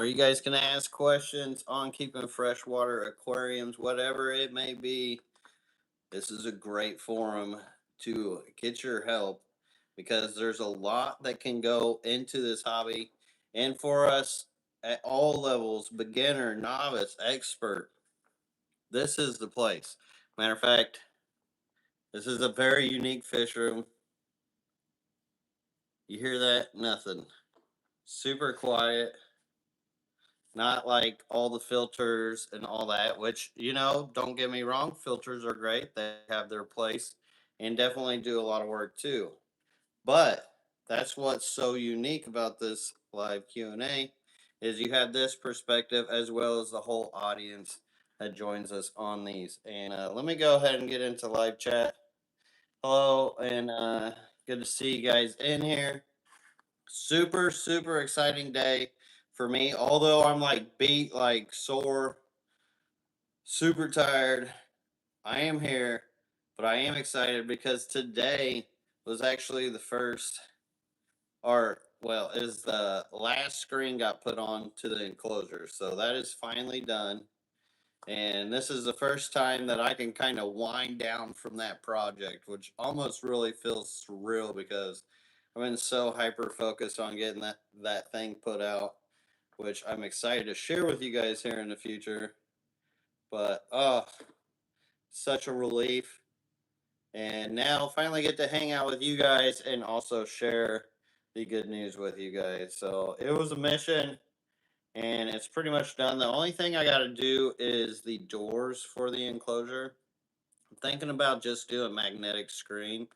Or you guys can ask questions on keeping freshwater aquariums, whatever it may be. This is a great forum to get your help because there's a lot that can go into this hobby. And for us at all levels, beginner, novice, expert, this is the place. Matter of fact, this is a very unique fish room. You hear that? Nothing. Super quiet. Not like all the filters and all that, which, don't get me wrong, filters are great. They have their place and definitely do a lot of work too. But that's what's so unique about this live Q&A is you have this perspective as well as the whole audience that joins us on these. And let me go ahead and get into live chat. Hello, and good to see you guys in here. Super, super exciting day for me. Although I'm like beat, like sore, super tired, I am here, but I am excited because today was actually the first, or well, is the last screen got put on to the enclosure. So that is finally done. And this is the first time that I can kind of wind down from that project, which almost really feels surreal because I've been so hyper focused on getting that thing put out, which I'm excited to share with you guys here in the future. But such a relief. And now finally get to hang out with you guys and also share the good news with you guys. So it was a mission and it's pretty much done. The only thing I got to do is the doors for the enclosure. I'm thinking about just doing magnetic screen.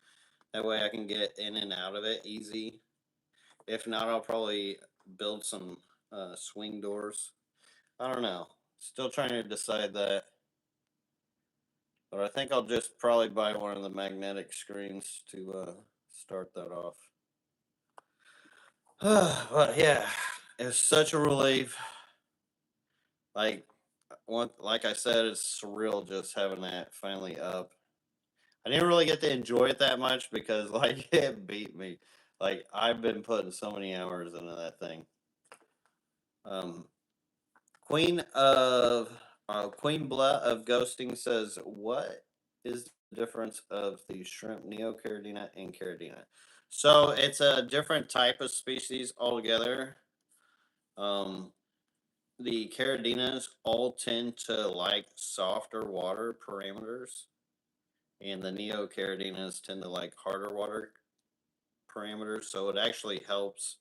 That way I can get in and out of it easy. If not, I'll probably build some swing doors. I don't know. Still trying to decide that. But I think I'll just probably buy one of the magnetic screens to start that off. But yeah, it's such a relief. Like like I said, it's surreal just having that finally up. I didn't really get to enjoy it that much because like it beat me. Like I've been putting so many hours into that thing. Um, Queen Blah of Ghosting says, "What is the difference of the shrimp Neocaridina and Caridina?" So it's a different type of species altogether. Um, the Caridinas all tend to like softer water parameters, and the Neocardinas tend to like harder water parameters. So it actually helps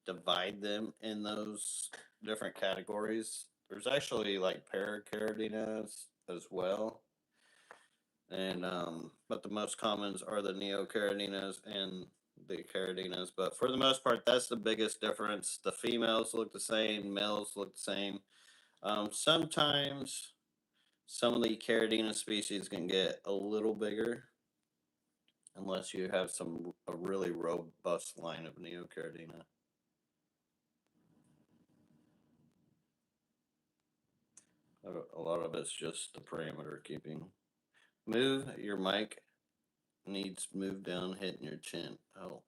divide them in those different categories. There's actually like paracardinas as well. And but the most commons are the neocardinas and the caridinas. But for the most part, that's the biggest difference. The females look the same, males look the same. Sometimes some of the caridina species can get a little bigger unless you have a really robust line of neocaridina. A lot of it's just the parameter keeping. Move your mic needs move down, hitting your chin. Oh,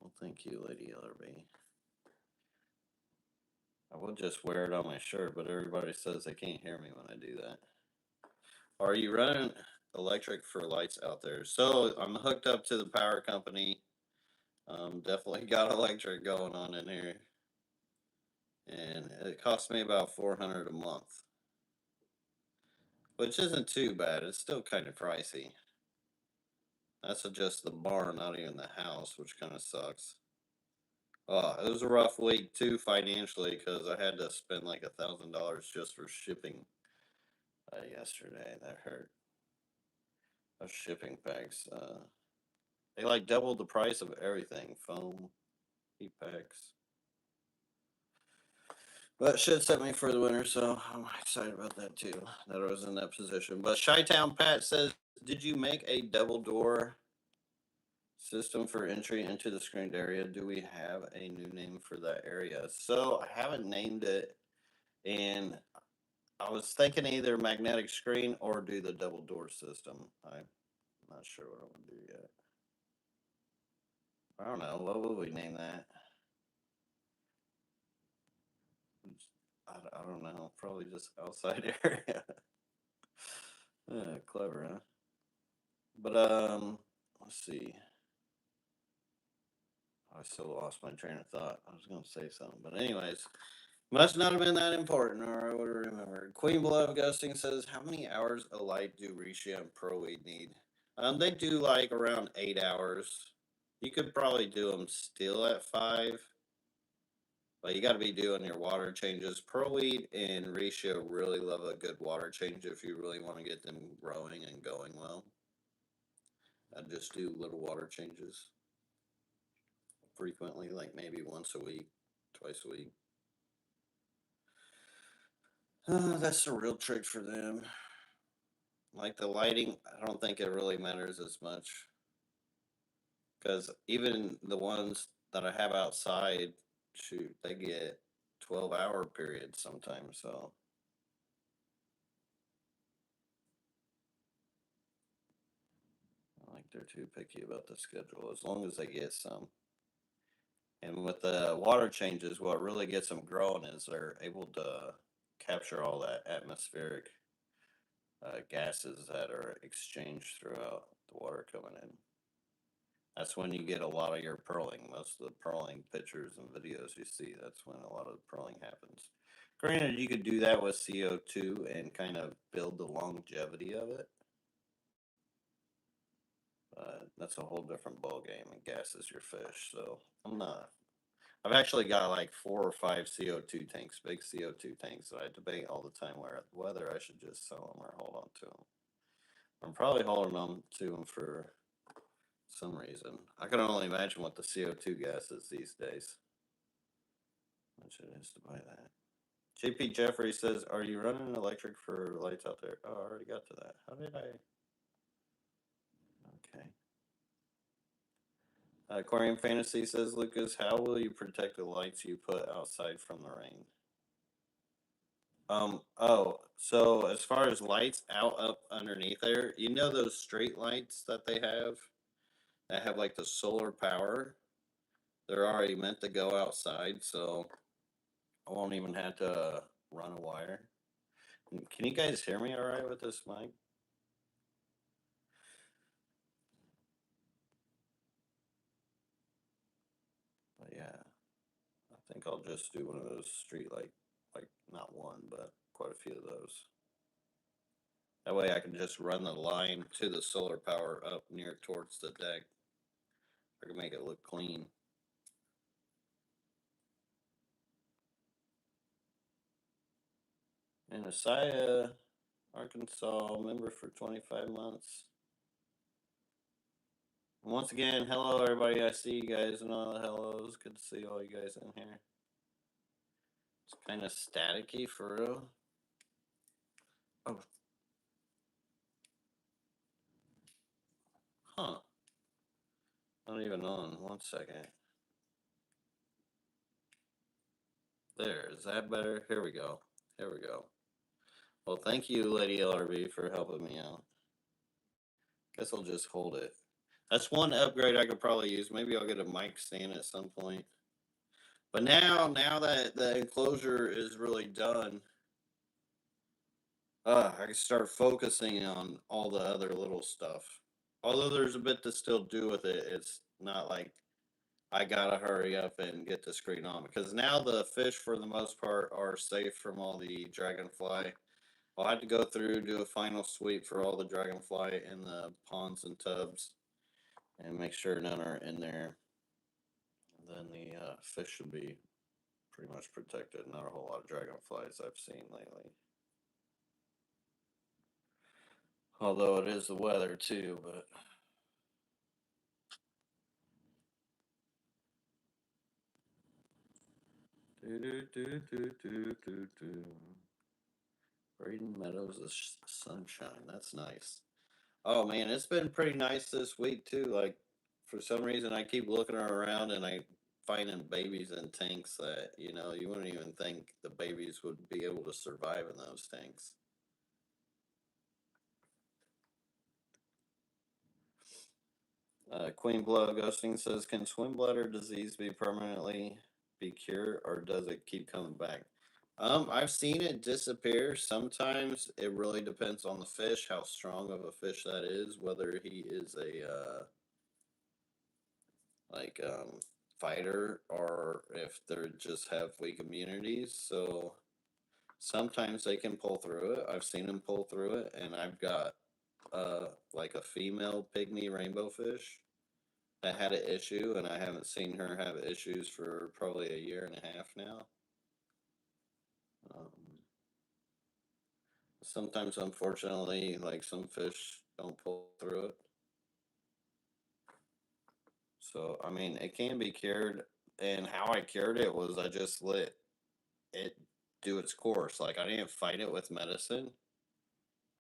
well, thank you, Lady LRB. I will just wear it on my shirt, but everybody says they can't hear me when I do that. Are you running electric for lights out there? So I'm hooked up to the power company. Definitely got electric going on in here, and it costs me about $400 a month, which isn't too bad. It's still kind of pricey. That's just the barn, not even the house, which kind of sucks. It was a rough week too financially because I had to spend like $1,000 just for shipping yesterday. That hurt. Those shipping packs, they like doubled the price of everything: foam, heat packs. But shit set me for the winter, so I'm excited about that too. That I was in that position. But Chi-Town Pat says, "Did you make a double door system for entry into the screened area? Do we have a new name for that area?" So I haven't named it, and I was thinking either magnetic screen or do the double door system. I'm not sure what I'm gonna do yet. I don't know. What would we name that? I don't know. Probably just outside area. Clever, huh? But let's see. I still lost my train of thought. I was gonna say something, but anyways, must not have been that important, or I would have remembered. Queen Beloved Ghosting says, "How many hours of light do Risha and Pro Weed need?" They do like around 8 hours. You could probably do them still at 5, but you got to be doing your water changes. Pro Weed and Risha really love a good water change if you really want to get them growing and going well. I just do little water changes frequently, like maybe once a week, twice a week. That's the real trick for them. Like the lighting, I don't think it really matters as much because even the ones that I have outside, shoot, they get 12-hour periods sometimes. So I like they're too picky about the schedule as long as they get some. And with the water changes, what really gets them growing is they're able to capture all that atmospheric gases that are exchanged throughout the water coming in. That's when you get a lot of your pearling. Most of the pearling pictures and videos you see, that's when a lot of the pearling happens. Granted, you could do that with CO2 and kind of build the longevity of it. That's a whole different ball game and gases your fish. So I'm not. I've actually got like 4 or 5 CO2 tanks, big CO2 tanks that I debate all the time whether I should just sell them or hold on to them. I'm probably holding on to them for some reason. I can only imagine what the CO2 gas is these days. How much it is to buy that. JP Jeffrey says, "Are you running electric for lights out there?" Oh, I already got to that. How did I? Okay. Aquarium Fantasy says, "Lucas, how will you protect the lights you put outside from the rain?" Oh, so as far as lights out up underneath there, you know those street lights that have like the solar power? They're already meant to go outside, so I won't even have to run a wire. Can you guys hear me all right with this mic? But yeah, I think I'll just do one of those street light, like not one, but quite a few of those. That way I can just run the line to the solar power up near towards the deck. I can make it look clean. And Asaya, Arkansas, member for 25 months. And once again, hello everybody. I see you guys and all the hellos. Good to see all you guys in here. It's kind of staticky for real. Oh, huh. Not even on. 1 second. There. Is that better? Here we go. Here we go. Well, thank you, Lady LRB, for helping me out. Guess I'll just hold it. That's one upgrade I could probably use. Maybe I'll get a mic stand at some point. But now that the enclosure is really done, I can start focusing on all the other little stuff. Although there's a bit to still do with it, it's not like I gotta hurry up and get the screen on because now the fish, for the most part, are safe from all the dragonfly. I'll have to go through, do a final sweep for all the dragonfly in the ponds and tubs, and make sure none are in there. And then the fish should be pretty much protected. Not a whole lot of dragonflies I've seen lately. Although it is the weather too, but Braden Meadows is sunshine. That's nice. Oh man, it's been pretty nice this week too. Like for some reason, I keep looking around and I finding babies in tanks that you wouldn't even think the babies would be able to survive in those tanks. Queen Blood Ghosting says, "Can swim bladder disease be permanently be cured, or does it keep coming back?" I've seen it disappear. Sometimes it really depends on the fish, how strong of a fish that is, whether he is a like fighter or if they just have weak immunities. So sometimes they can pull through it. I've seen them pull through it, and I've got like a female pygmy rainbow fish that had an issue, and I haven't seen her have issues for probably a year and a half now. Um, Sometimes, unfortunately, like some fish don't pull through it. So, I mean, it can be cured. And how I cured it was I just let it do its course. Like, I didn't fight it with medicine.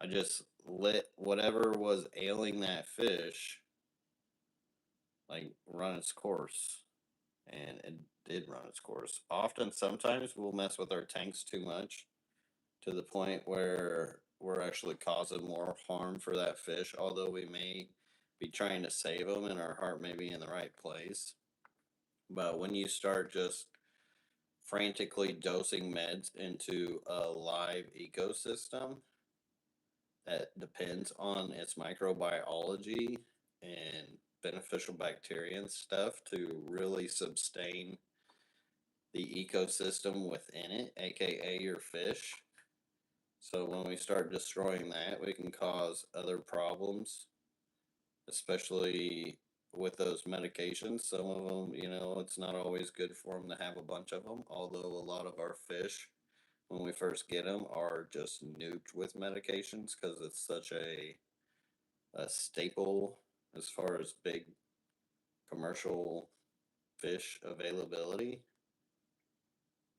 I just let whatever was ailing that fish, like, run its course. And it did run its course. Often, sometimes we'll mess with our tanks too much to the point where we're actually causing more harm for that fish, although we may be trying to save them and our heart may be in the right place. But when you start just frantically dosing meds into a live ecosystem that depends on its microbiology and beneficial bacteria and stuff to really sustain the ecosystem within it, aka your fish. So when we start destroying that, we can cause other problems, especially with those medications. Some of them, it's not always good for them to have a bunch of them, although a lot of our fish, when we first get them, are just nuked with medications because it's such a staple as far as big commercial fish availability.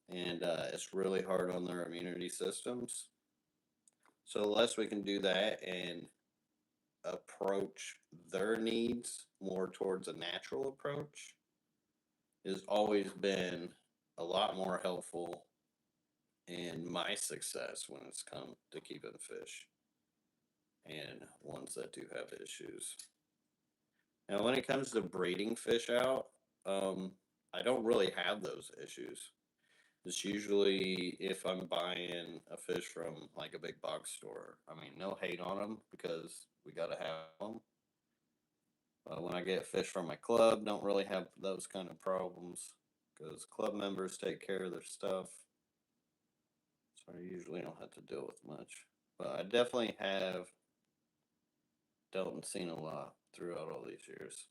And it's really hard on their immunity systems. So, the less we can do that and approach their needs more towards a natural approach has always been a lot more helpful in my success when it's come to keeping fish and ones that do have issues. Now, when it comes to breeding fish out, I don't really have those issues. It's usually if I'm buying a fish from like a big box store. I mean, no hate on them because we got to have them. When I get fish from my club, don't really have those kind of problems because club members take care of their stuff. So I usually don't have to deal with much. But I definitely have dealt and seen a lot throughout all these years.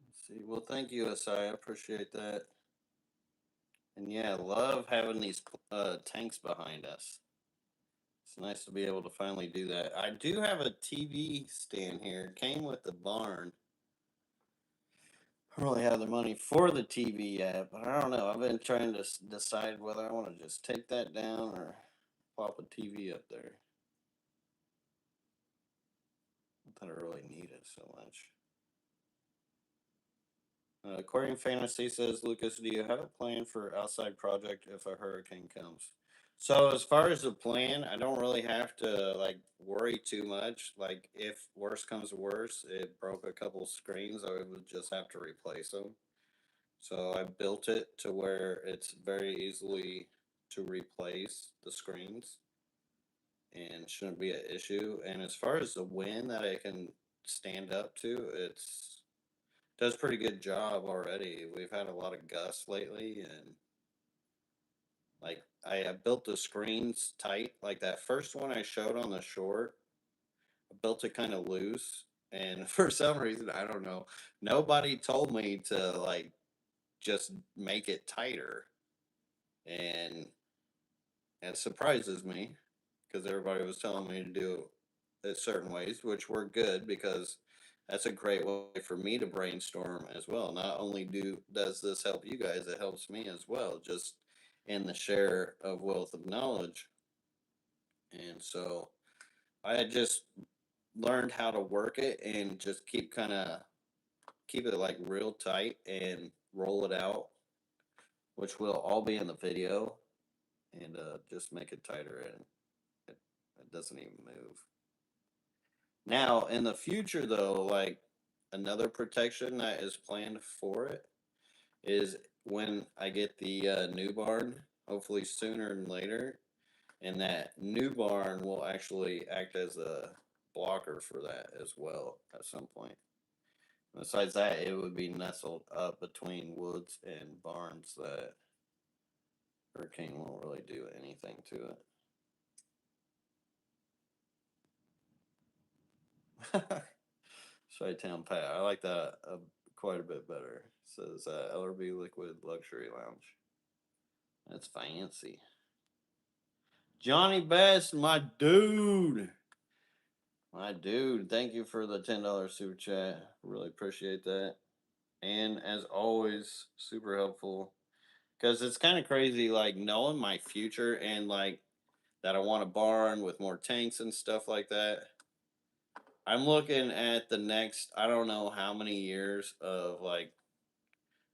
Let's see, well, thank you, Si. I appreciate that. And yeah, love having these tanks behind us. It's nice to be able to finally do that. I do have a TV stand here. It came with the barn. I don't really have the money for the TV yet, but I don't know. I've been trying to decide whether I want to just take that down or pop a TV up there. Not that I really need it so much. Aquarium Fantasy says, Lucas, do you have a plan for outside project if a hurricane comes? So as far as the plan, I don't really have to like worry too much. Like if worse comes to worse, it broke a couple screens, I would just have to replace them. So I built it to where it's very easily to replace the screens and shouldn't be an issue. And as far as the wind that I can stand up to, it's does pretty good job already. We've had a lot of gusts lately, and like I built the screens tight. Like that first one I showed on the short, I built it kind of loose, and for some reason I don't know, nobody told me to like just make it tighter, and it surprises me because everybody was telling me to do it certain ways, which were good because that's a great way for me to brainstorm as well. Not only does this help you guys, it helps me as well, just in the share of wealth of knowledge. And so I had just learned how to work it and just keep it like real tight and roll it out, which will all be in the video, and just make it tighter. And It doesn't even move. Now, in the future, though, like another protection that is planned for it is when I get the new barn, hopefully sooner than later, and that new barn will actually act as a blocker for that as well at some point. Besides that, it would be nestled up between woods and barns that hurricane won't really do anything to it. Chi-Town Pat. I like that quite a bit better. It says LRB Liquid Luxury Lounge. That's fancy. Johnny Best, my dude. My dude, thank you for the $10 super chat. Really appreciate that. And as always, super helpful. Because it's kind of crazy, like knowing my future and like that I want a barn with more tanks and stuff like that. I'm looking at the next, I don't know how many years of like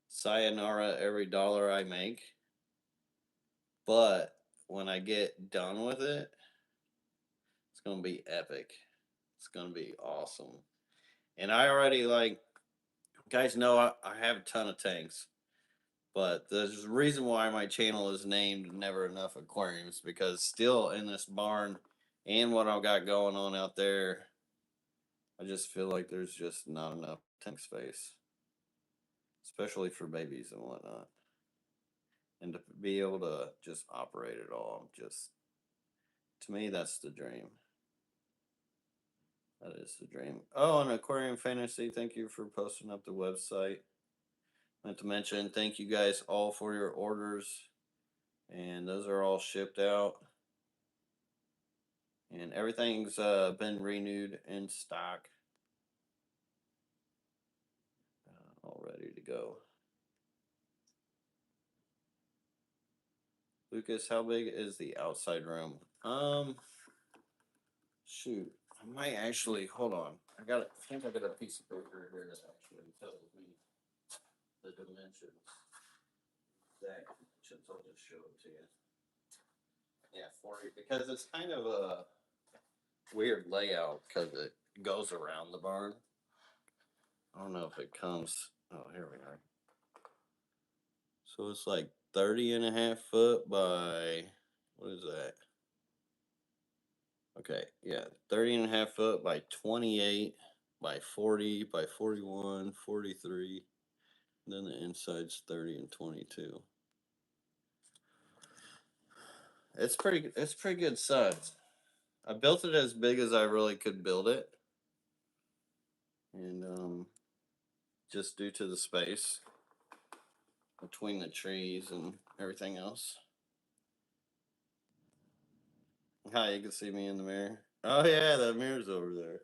sayonara every dollar I make. But when I get done with it, it's going to be epic. It's going to be awesome. And I already like, guys know I have a ton of tanks. But there's a reason why my channel is named Never Enough Aquariums, because still in this barn and what I've got going on out there, I just feel like there's just not enough tank space, especially for babies and whatnot. And to be able to just operate it all, just to me, that's the dream. That is the dream. Oh, and Aquarium Fantasy, thank you for posting up the website. Meant to mention, thank you guys all for your orders. And those are all shipped out. And everything's been renewed in stock. All ready to go. Lucas, how big is the outside room? Shoot. I might actually, hold on. I think I got a piece of paper here that actually tells me the dimensions. Exact dimensions. I'll just show it to you. Yeah, 40, because it's kind of a weird layout because it goes around the barn. I don't know if it comes. Oh, here we are. So it's like 30 and a half foot by, what is that? Okay, yeah, 30 and a half foot by 28 by 40 by 41, 43. And then the inside's 30 and 22. It's pretty good size. I built it as big as I really could build it. And just due to the space between the trees and everything else. Hi, you can see me in the mirror. Oh yeah, that mirror's over there.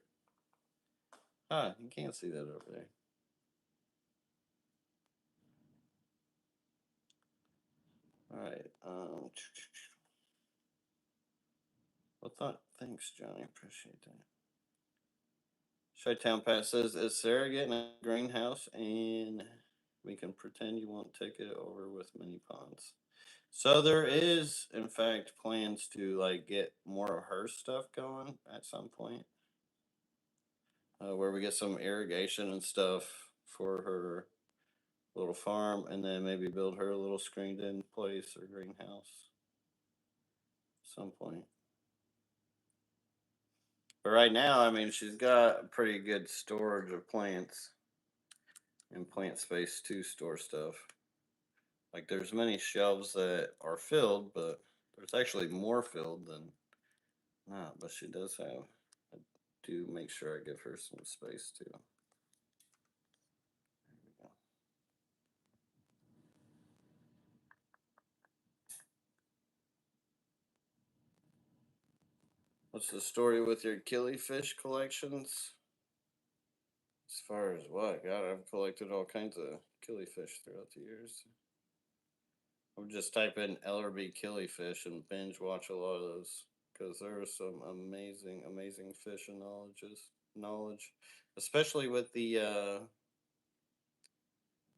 Huh, you can't see that over there. All right. Well, thanks, Johnny. Appreciate that. Chi-Town Pat says, "Is Sarah getting a greenhouse, and we can pretend you won't take it over with mini ponds?" So there is, in fact, plans to like get more of her stuff going at some point, where we get some irrigation and stuff for her little farm, and then maybe build her a little screened-in place or greenhouse at some point. But right now, I mean, she's got pretty good storage of plants and plant space to store stuff. Like, there's many shelves that are filled, but there's actually more filled than not. But she does have. I do make sure I give her some space too. There we go. What's the story with your killifish collections? As far as what? God, I've collected all kinds of killifish throughout the years. I would just type in LRB killifish and binge watch a lot of those, because there are some amazing, amazing fish and knowledge, especially with the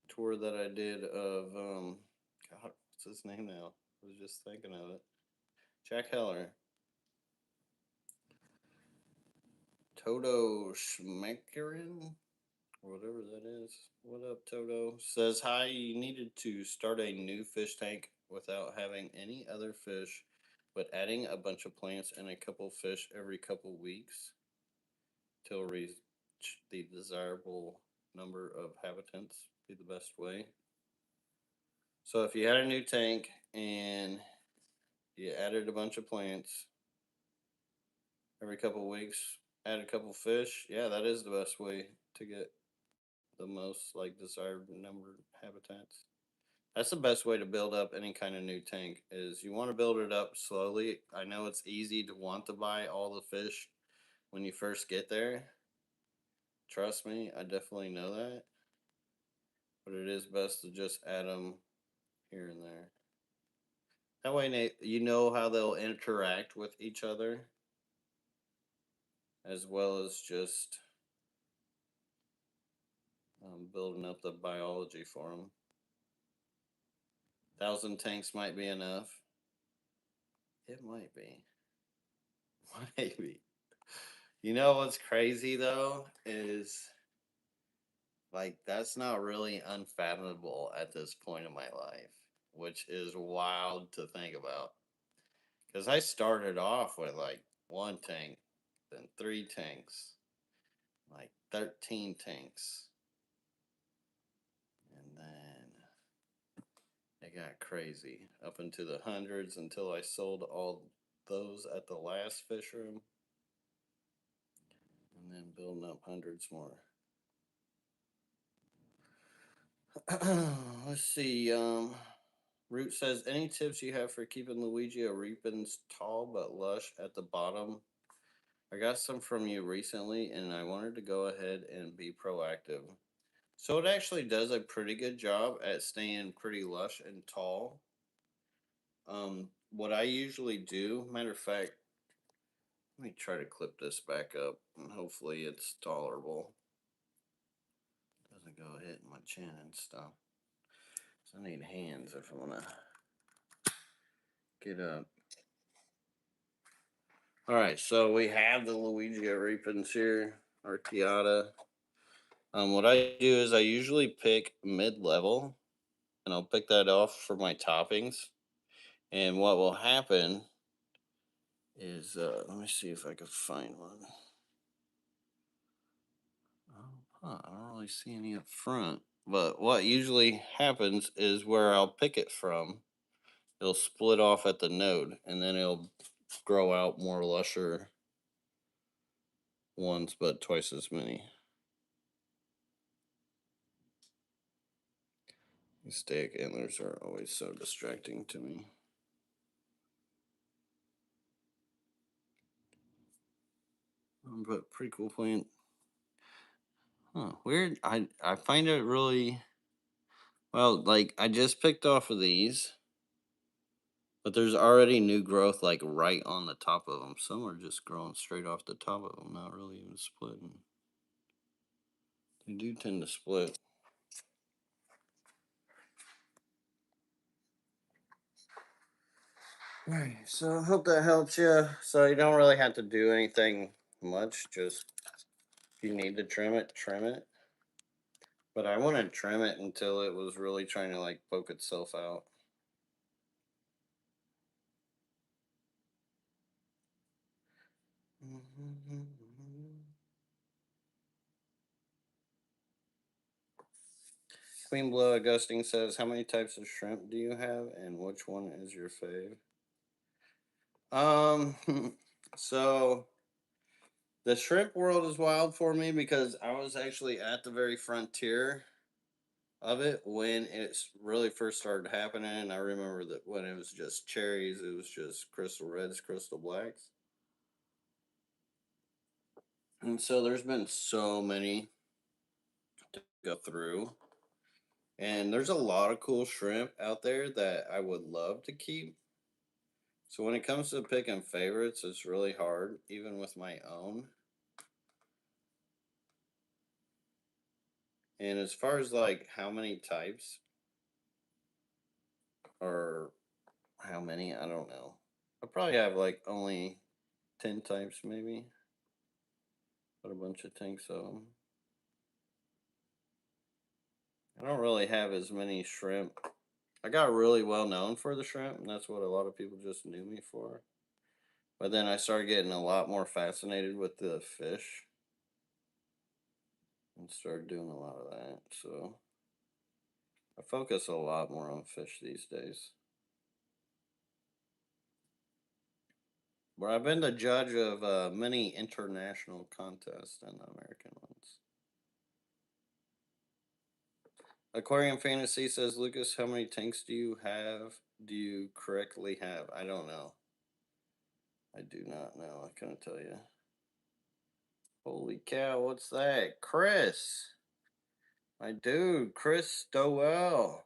tour that I did of God, what's his name now? I was just thinking of it. Jack Heller. Toto Schmeckerin, or whatever that is. What up, Toto? Says, hi, you needed to start a new fish tank without having any other fish, but adding a bunch of plants and a couple fish every couple weeks till reach the desirable number of habitants be the best way. So if you had a new tank and you added a bunch of plants every couple of weeks, add a couple fish, yeah, that is the best way to get the most like desired number of habitats. That's the best way to build up any kind of new tank is you want to build it up slowly. I know it's easy to want to buy all the fish when you first get there. Trust me, I definitely know that. But it is best to just add them here and there. That way, Nate, you know how they'll interact with each other, as well as just building up the biology for them. 1,000 tanks might be enough. It might be. Maybe. You know what's crazy though is like that's not really unfathomable at this point in my life, which is wild to think about. Because I started off with like one tank, then 3 tanks, like 13 tanks, and then it got crazy up into the hundreds until I sold all those at the last fish room, and then building up hundreds more. Let's see. Root says, any tips you have for keeping Luigi Repens tall but lush at the bottom? I got some from you recently, and I wanted to go ahead and be proactive. So it actually does a pretty good job at staying pretty lush and tall. What I usually do, matter of fact, let me try to clip this back up, and hopefully it's tolerable. Doesn't go hitting my chin and stuff. So I need hands if I want to get up. All right, so we have the Luigi Repens here, Archeata. What I do is I usually pick mid-level, and I'll pick that off for my toppings. And what will happen is, let me see if I can find one. I don't really see any up front. But what usually happens is where I'll pick it from, it'll split off at the node, and then it'll grow out more lusher ones, but twice as many. These stake antlers are always so distracting to me. But pretty cool plant. Huh, weird. I find it really well, like I just picked off of these, but there's already new growth like right on the top of them. Some are just growing straight off the top of them, not really even splitting. They do tend to split. Right. So I hope that helps you. So you don't really have to do anything much. Just if you need to trim it, trim it. But I wouldn't trim it until it was really trying to like poke itself out. Queen Blow Augustine says, how many types of shrimp do you have and which one is your fave? So the shrimp world is wild for me because I was actually at the very frontier of it when it really first started happening. I remember that when it was just cherries, it was just crystal reds, crystal blacks. And so there's been so many to go through. And there's a lot of cool shrimp out there that I would love to keep. So when it comes to picking favorites, it's really hard, even with my own. And as far as like how many types or how many, I don't know. I probably have like only 10 types maybe. Put a bunch of tanks of them. I don't really have as many shrimp. I got really well known for the shrimp, and that's what a lot of people just knew me for. But then I started getting a lot more fascinated with the fish and started doing a lot of that. So I focus a lot more on fish these days. But I've been the judge of many international contests and American ones. Aquarium Fantasy says, Lucas, how many tanks do you have? Do you correctly have? I don't know. I do not know. I couldn't tell you. Holy cow, what's that? Chris. My dude, Chris Stowell.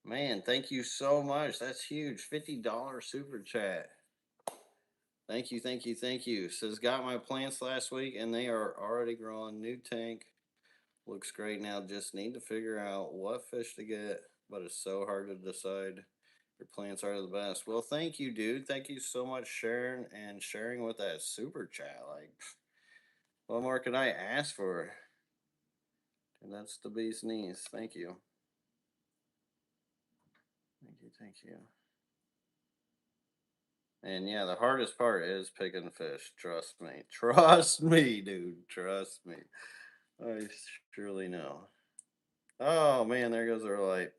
Man, thank you so much. That's huge. $50 super chat. Thank you, thank you, thank you. Says, got my plants last week and they are already growing. New tank. Looks great now. Just need to figure out what fish to get, but it's so hard to decide. Your plants are the best. Well, thank you, dude. Thank you so much, Sharon, and sharing with that super chat. Like, what more could I ask for? And that's the bee's knees. Thank you. Thank you. Thank you. And yeah, the hardest part is picking fish. Trust me. Trust me, dude. Trust me. I surely know. Oh man, there goes our light.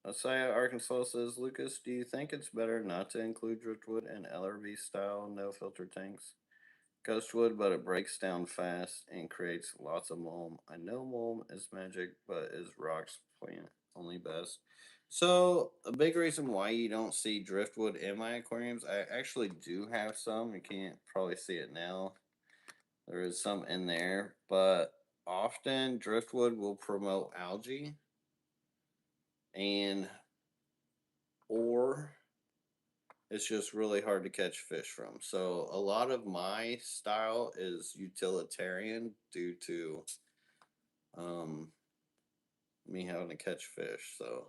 Asaya Arkansas says, Lucas, do you think it's better not to include driftwood and LRB style no filter tanks? Ghostwood, but it breaks down fast and creates lots of mulm. I know mulm is magic, but is rocks plant only best? So a big reason why you don't see driftwood in my aquariums, I actually do have some. You can't probably see it now. There is some in there, but often driftwood will promote algae and or it's just really hard to catch fish from. So a lot of my style is utilitarian due to um, me having to catch fish. So,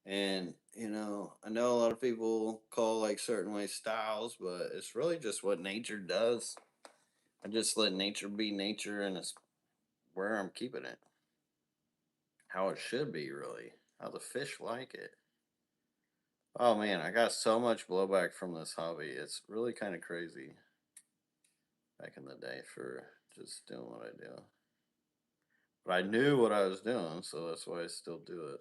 and I know a lot of people call like certain ways styles, but it's really just what nature does. I just let nature be nature, and it's where I'm keeping it, how it should be, really, how the fish like it. Oh man, I got so much blowback from this hobby. It's really kind of crazy back in the day for just doing what I do. But I knew what I was doing, so that's why I still do it.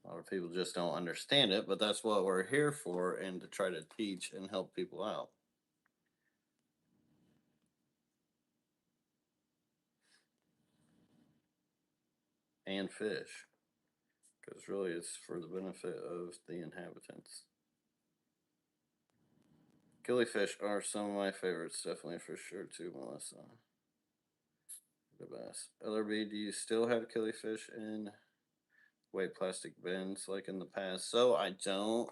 A lot of people just don't understand it, but that's what we're here for and to try to teach and help people out. And fish, because really it's for the benefit of the inhabitants. Killifish are some of my favorites, definitely for sure, too, Melissa. The best. LRB, do you still have killifish in white plastic bins like in the past? So I don't.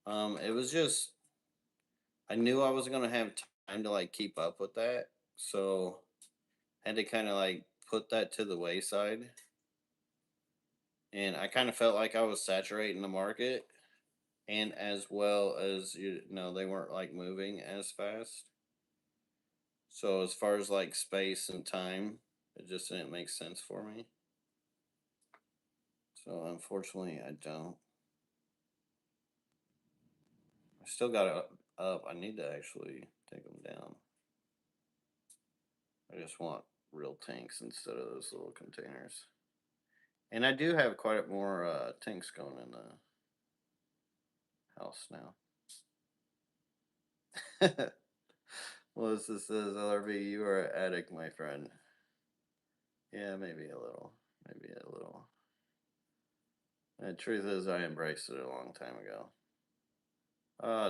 It was just I knew I was gonna have time to like keep up with that, so I had to kind of like put that to the wayside. And I kind of felt like I was saturating the market, and as well as they weren't like moving as fast. So as far as like space and time, it just didn't make sense for me. So unfortunately, I don't. I still got it up. I need to actually take them down. I just want real tanks instead of those little containers. And I do have quite more tanks going in the house now. Melissa says, LRB, you are an addict, my friend. Yeah, maybe a little. Maybe a little. The truth is, I embraced it a long time ago.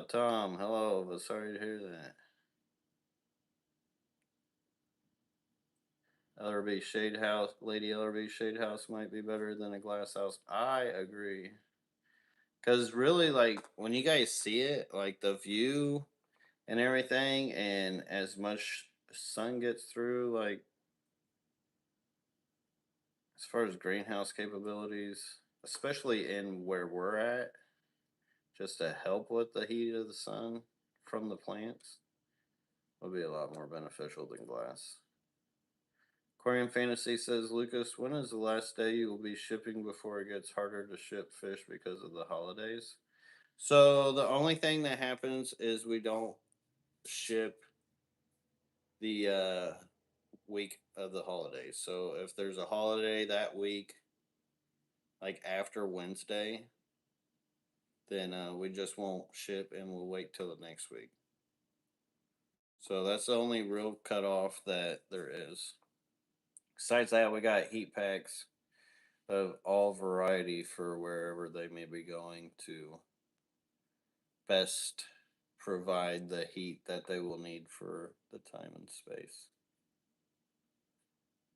Tom, hello. But sorry to hear that. LRB Shade House, Lady LRB Shade House might be better than a glass house. I agree. Because really, like, when you guys see it, like, the view and everything, and as much sun gets through, like, as far as greenhouse capabilities, especially in where we're at, just to help with the heat of the sun from the plants would be a lot more beneficial than glass. Aquarium Fantasy says, Lucas, when is the last day you will be shipping before it gets harder to ship fish because of the holidays? So the only thing that happens is we don't ship the week of the holidays. So if there's a holiday that week, like after Wednesday, then we just won't ship and we'll wait till the next week. So that's the only real cutoff that there is. Besides that, we got heat packs of all variety for wherever they may be going to best provide the heat that they will need for the time and space.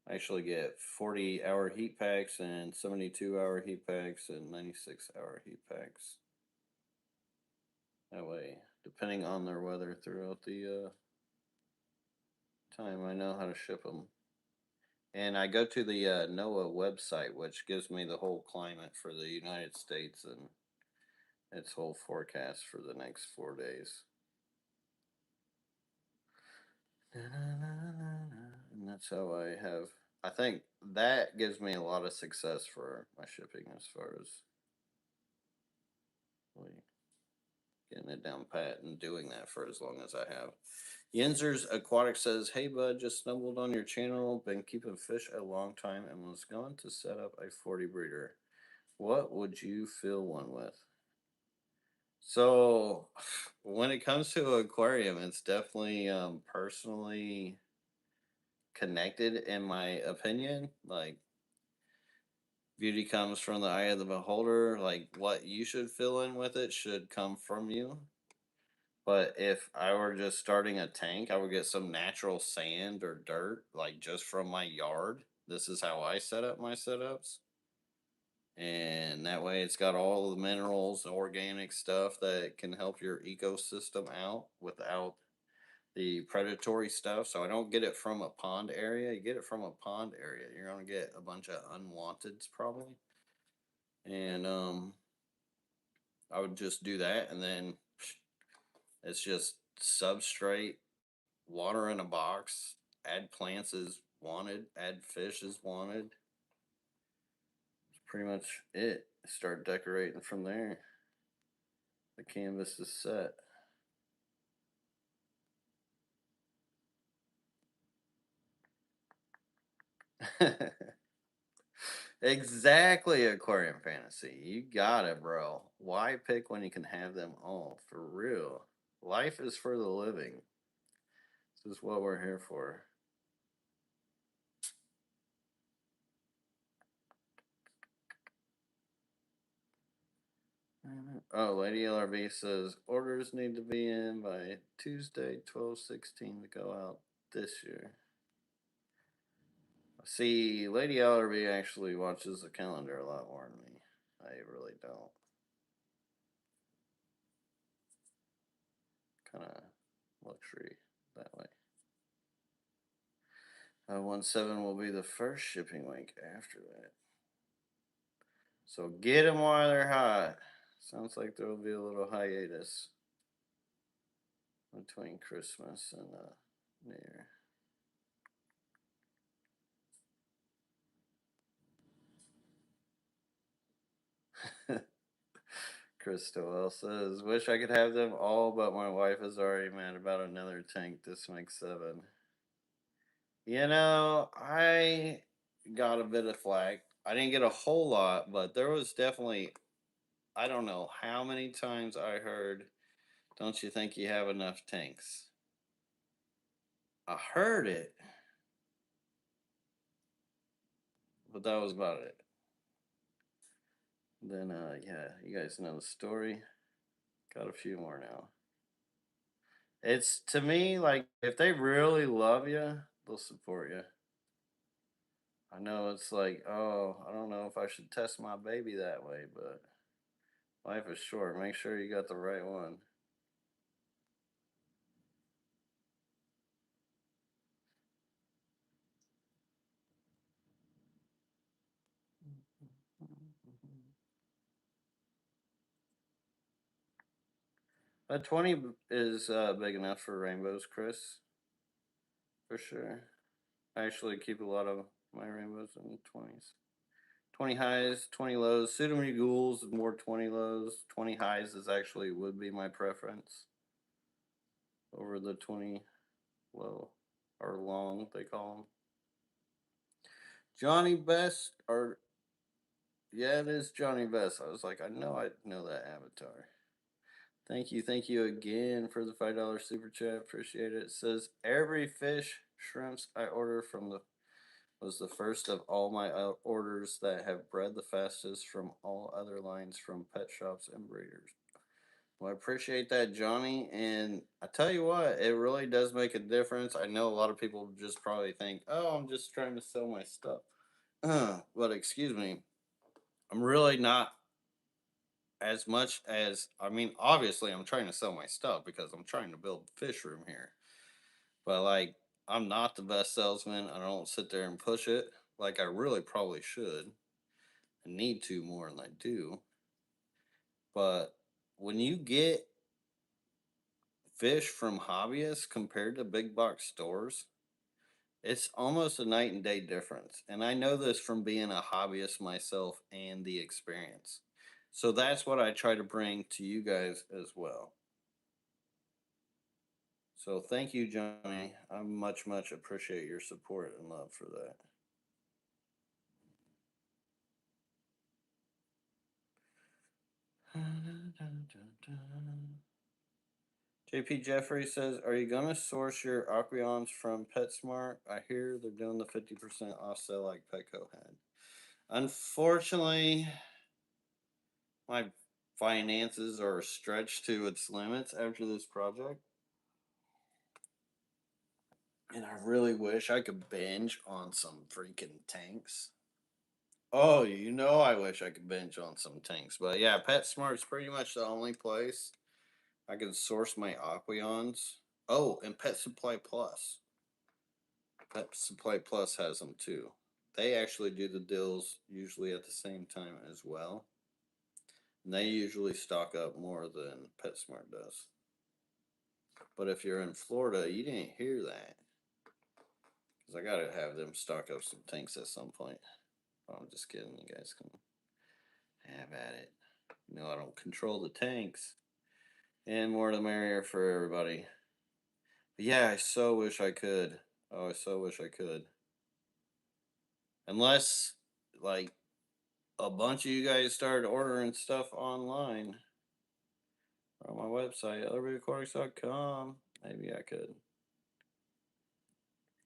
I actually get 40-hour heat packs and 72-hour heat packs and 96-hour heat packs. That way, depending on their weather throughout the time, I know how to ship them. And I go to the NOAA website, which gives me the whole climate for the United States and its whole forecast for the next 4 days. And that's how I think that gives me a lot of success for my shipping as far as really getting it down pat and doing that for as long as I have. Yenzer's Aquatic says, hey bud, just stumbled on your channel, been keeping fish a long time and was going to set up a 40 breeder. What would you fill one with? So when it comes to aquarium, it's definitely personally connected in my opinion. Like beauty comes from the eye of the beholder. Like what you should fill in with it should come from you. But if I were just starting a tank, I would get some natural sand or dirt, like just from my yard. This is how I set up my setups. And that way it's got all the minerals, organic stuff that can help your ecosystem out without the predatory stuff. So I don't get it from a pond area. You get it from a pond area, you're going to get a bunch of unwanteds probably. And I would just do that, and then it's just substrate, water in a box, add plants as wanted, add fish as wanted. That's pretty much it. Start decorating from there. The canvas is set. Exactly, Aquarium Fantasy. You got it, bro. Why pick when you can have them all? For real. Life is for the living. This is what we're here for. Oh, Lady LRB says orders need to be in by Tuesday, 12/16 to go out this year. See, Lady LRB actually watches the calendar a lot more than me. I really don't. Kind of luxury that way. 1/7 will be the first shipping week after that. So get them while they're hot. Sounds like there will be a little hiatus between Christmas and New Year. Crystal says, wish I could have them all, but my wife is already mad about another tank. This makes 7. You know, I got a bit of flack. I didn't get a whole lot, but there was definitely, I don't know how many times I heard, don't you think you have enough tanks? I heard it, but that was about it. Then, yeah, you guys know the story. Got a few more now. It's to me like if they really love you, they'll support you. I know it's like, oh, I don't know if I should test my baby that way, but life is short. Make sure you got the right one. A 20 is big enough for rainbows, Chris, for sure. I actually keep a lot of my rainbows in 20s. 20 highs, 20 lows. Pseudomy ghouls, more 20 lows. 20 highs is actually would be my preference over the 20 low or long, they call them. Johnny Best, or yeah, it is Johnny Best. I was like, I know that avatar. Thank you again for the $5 super chat. Appreciate it. It says every fish, shrimps I order from the was the first of all my orders that have bred the fastest from all other lines from pet shops and breeders. Well, I appreciate that, Johnny. And I tell you what, it really does make a difference. I know a lot of people just probably think, oh, I'm just trying to sell my stuff. But excuse me, I'm really not as much as, I mean, obviously, I'm trying to sell my stuff because I'm trying to build fish room here. But like, I'm not the best salesman. I don't sit there and push it like I really probably should. I need to more than I do. But when you get fish from hobbyists compared to big box stores, it's almost a night and day difference. And I know this from being a hobbyist myself and the experience. So that's what I try to bring to you guys as well. So thank you, Johnny. I much appreciate your support and love for that. JP Jeffrey says, "Are you gonna source your aquariums from PetSmart? I hear they're doing the 50% off sale like Petco had." Unfortunately, my finances are stretched to its limits after this project, and I really wish I could binge on some freaking tanks. Oh, you know, I wish I could binge on some tanks, but yeah, PetSmart's pretty much the only place I can source my aquariums. Oh, and Pet Supply Plus. Pet Supply Plus has them too. They actually do the deals usually at the same time as well. And they usually stock up more than PetSmart does. But if you're in Florida, you didn't hear that. Because I got to have them stock up some tanks at some point. Oh, I'm just kidding. You guys can have at it. You know, I don't control the tanks. And more the merrier for everybody. But yeah, I so wish I could. Oh, I so wish I could. Unless, like, a bunch of you guys started ordering stuff online on my website, LRBAquatics.com. Maybe I could.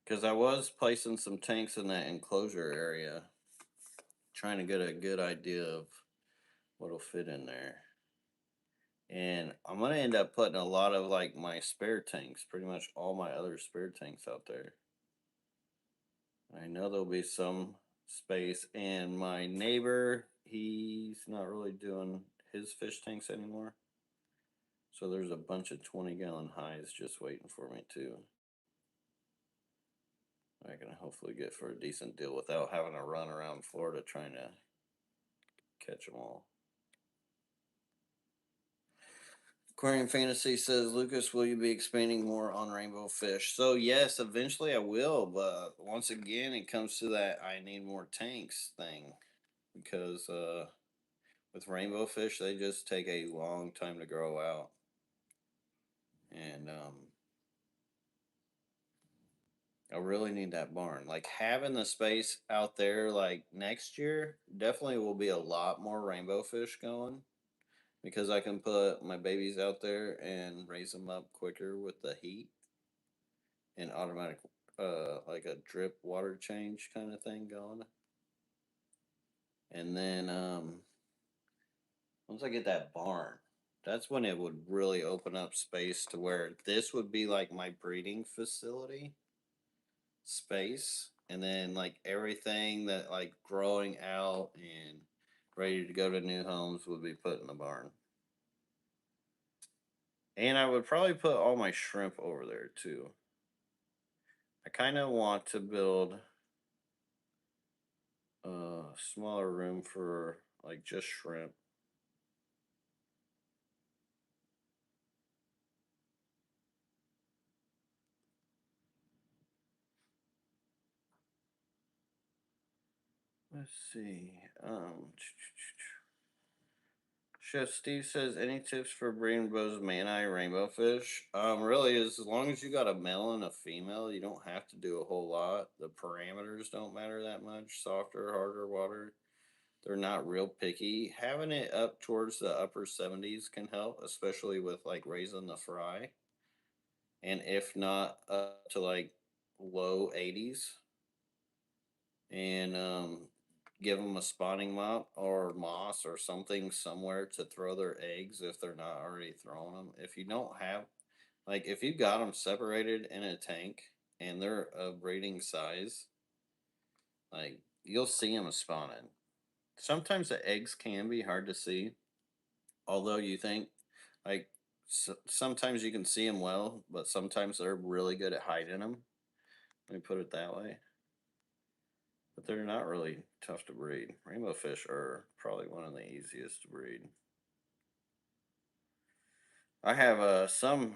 Because I was placing some tanks in that enclosure area, trying to get a good idea of what'll fit in there. And I'm going to end up putting a lot of like my spare tanks, pretty much all my other spare tanks out there. I know there'll be some space. And my neighbor, he's not really doing his fish tanks anymore. So there's a bunch of 20-gallon highs just waiting for me too. I can hopefully get for a decent deal without having to run around Florida trying to catch them all. Aquarium Fantasy says, Lucas, will you be expanding more on rainbow fish? So, yes, eventually I will. But once again, it comes to that I need more tanks thing. Because with rainbow fish, they just take a long time to grow out. And I really need that barn. Like having the space out there, like next year, definitely will be a lot more rainbow fish going because I can put my babies out there and raise them up quicker with the heat and automatic, like a drip water change kind of thing going. And then once I get that barn, that's when it would really open up space to where this would be like my breeding facility space, and then like everything that like growing out and ready to go to new homes would be put in the barn. And I would probably put all my shrimp over there too. I kind of want to build a smaller room for like just shrimp. Let's see. Chef Steve says, any tips for breeding bows mani rainbow fish? Really, as long as you got a male and a female, you don't have to do a whole lot. The parameters don't matter that much. Softer, harder water. They're not real picky. Having it up towards the upper 70s can help, especially with like raising the fry. And if not up to like low 80s, and give them a spawning mop or moss or something somewhere to throw their eggs if they're not already throwing them. If you don't have, like, if you got them separated in a tank and they're a breeding size, like, you'll see them spawning. Sometimes the eggs can be hard to see, although you think, like, sometimes you can see them well, but sometimes they're really good at hiding them. Let me put it that way. But they're not really tough to breed. Rainbow fish are probably one of the easiest to breed. I have some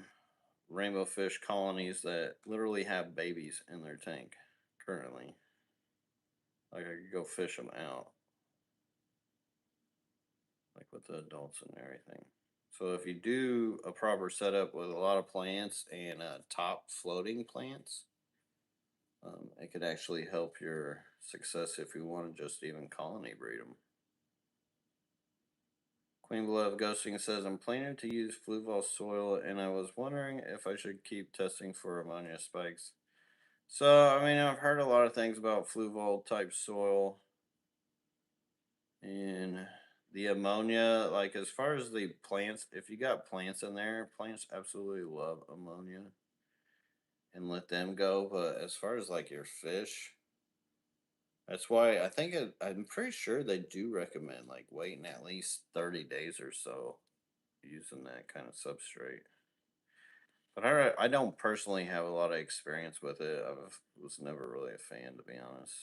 rainbow fish colonies that literally have babies in their tank currently. Like I could go fish them out, like with the adults and everything. So if you do a proper setup with a lot of plants and top floating plants, it could actually help your success if you want to just even colony breed them. Queen Beloved Ghosting says, I'm planning to use fluval soil and I was wondering if I should keep testing for ammonia spikes. So, I mean, I've heard a lot of things about fluval type soil and the ammonia. Like, as far as the plants, if you got plants in there, plants absolutely love ammonia and let them go. But as far as like your fish, that's why I'm pretty sure they do recommend like waiting at least 30 days or so using that kind of substrate. But I don't personally have a lot of experience with it. I was never really a fan, to be honest.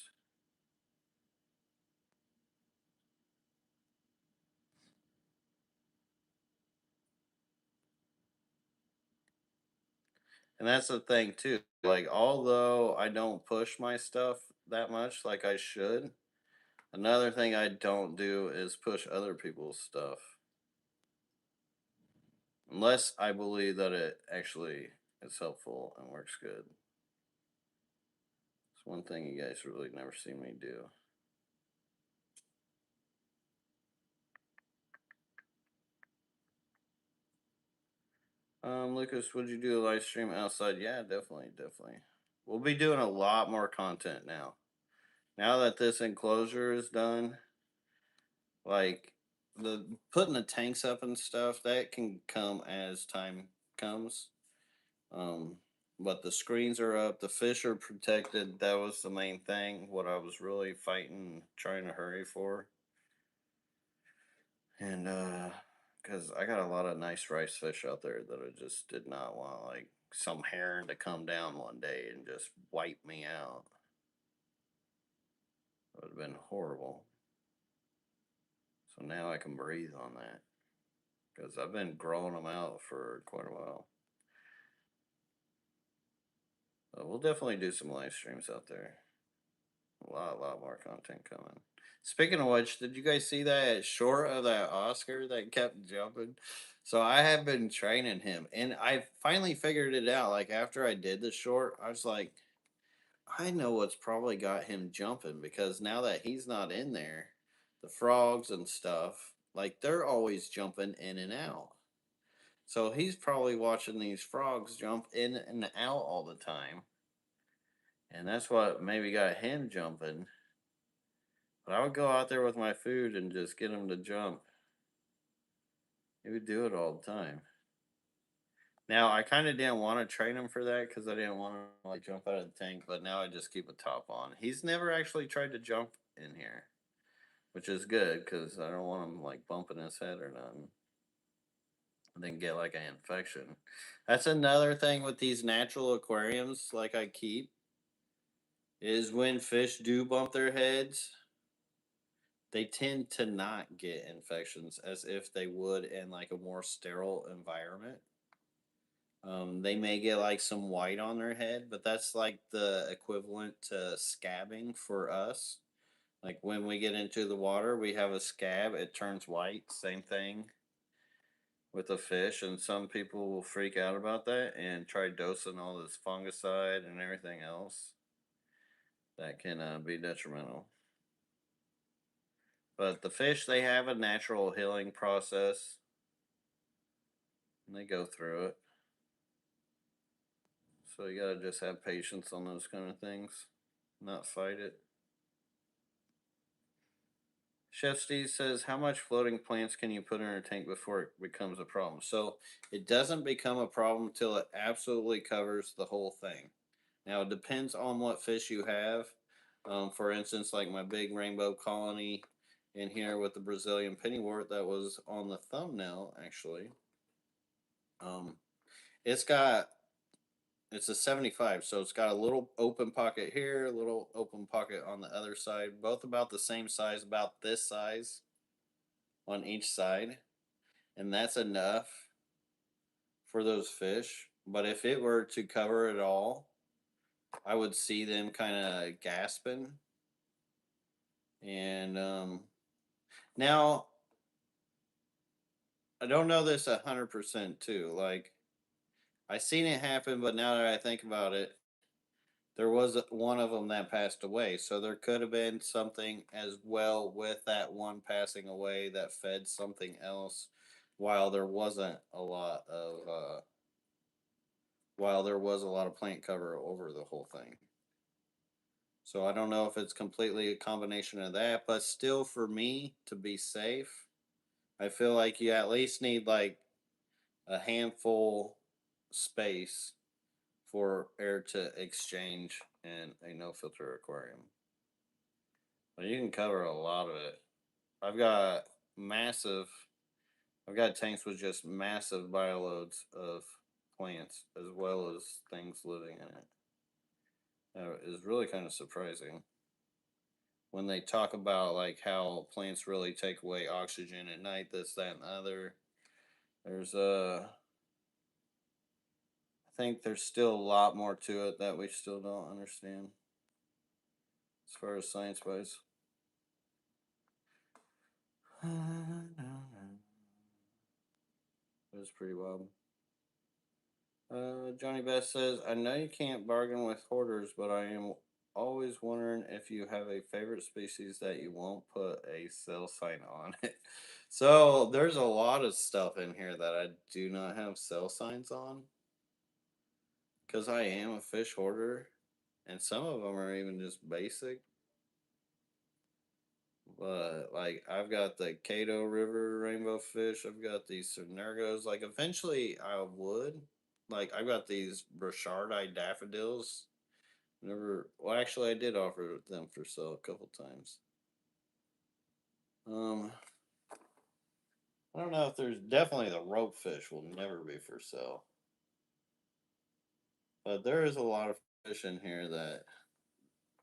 And that's the thing too. Like, although I don't push my stuff that much, like I should, another thing I don't do is push other people's stuff unless I believe that it actually is helpful and works good. It's one thing you guys really never see me do. Lucas, would you do a live stream outside? Yeah, definitely, definitely. We'll be doing a lot more content now. Now that this enclosure is done, like the putting the tanks up and stuff, that can come as time comes. Um, but the screens are up, the fish are protected. That was the main thing. What I was really fighting, trying to hurry for, and because I got a lot of nice rice fish out there that I just did not want like some heron to come down one day and just wipe me out. It would have been horrible. So now I can breathe on that because I've been growing them out for quite a while. We'll definitely do some live streams out there. A lot more content coming. Speaking of which, did you guys see that short of that Oscar that kept jumping? So I have been training him, and I finally figured it out. Like after I did the short, I was like, I know what's probably got him jumping because now that he's not in there, the frogs and stuff, like they're always jumping in and out. So he's probably watching these frogs jump in and out all the time. And that's what maybe got him jumping. But I would go out there with my food and just get him to jump. He would do it all the time. Now I kind of didn't want to train him for that because I didn't want to like jump out of the tank. But now I just keep a top on. He's never actually tried to jump in here, which is good because I don't want him like bumping his head or nothing. And then get like an infection. That's another thing with these natural aquariums, like I keep, is when fish do bump their heads, they tend to not get infections as if they would in like a more sterile environment. They may get like some white on their head, but that's like the equivalent to scabbing for us. Like when we get into the water, we have a scab, it turns white. Same thing with a fish, and some people will freak out about that and try dosing all this fungicide and everything else that can be detrimental. But the fish, they have a natural healing process, and they go through it. So you gotta just have patience on those kind of things, not fight it. Chef Steve says, "How much floating plants can you put in a tank before it becomes a problem?" So it doesn't become a problem till it absolutely covers the whole thing. Now it depends on what fish you have. For instance, like my big rainbow colony in here with the Brazilian pennywort that was on the thumbnail, actually. Um, it's got it's a 75, so it's got a little open pocket here, a little open pocket on the other side, both about the same size, about this size on each side, and that's enough for those fish. But if it were to cover it all, I would see them kind of gasping. And now I don't know this 100% too. Like I seen it happen, but now that I think about it, there was one of them that passed away. So there could have been something as well with that one passing away that fed something else, while there wasn't a lot of while there was a lot of plant cover over the whole thing. So I don't know if it's completely a combination of that, but still, for me to be safe, I feel like you at least need like a handful space for air to exchange in a no filter aquarium. But you can cover a lot of it. I've got massive, I've got tanks with just massive bioloads of plants as well as things living in it. That is really kind of surprising when they talk about like how plants really take away oxygen at night, this, that, and the other. There's I think there's still a lot more to it that we still don't understand as far as science wise. It was pretty wild. Johnny Best says, "I know you can't bargain with hoarders, but I am always wondering if you have a favorite species that you won't put a sell sign on it." So there's a lot of stuff in here that I do not have sell signs on because I am a fish hoarder, and some of them are even just basic. But like I've got the Cato River rainbow fish. I've got these Synergos. Like eventually I would. Like I've got these Burchardii daffodils. Never. Well, actually, I did offer them for sale a couple times. Um, I don't know if there's definitely the rope fish will never be for sale, but there is a lot of fish in here that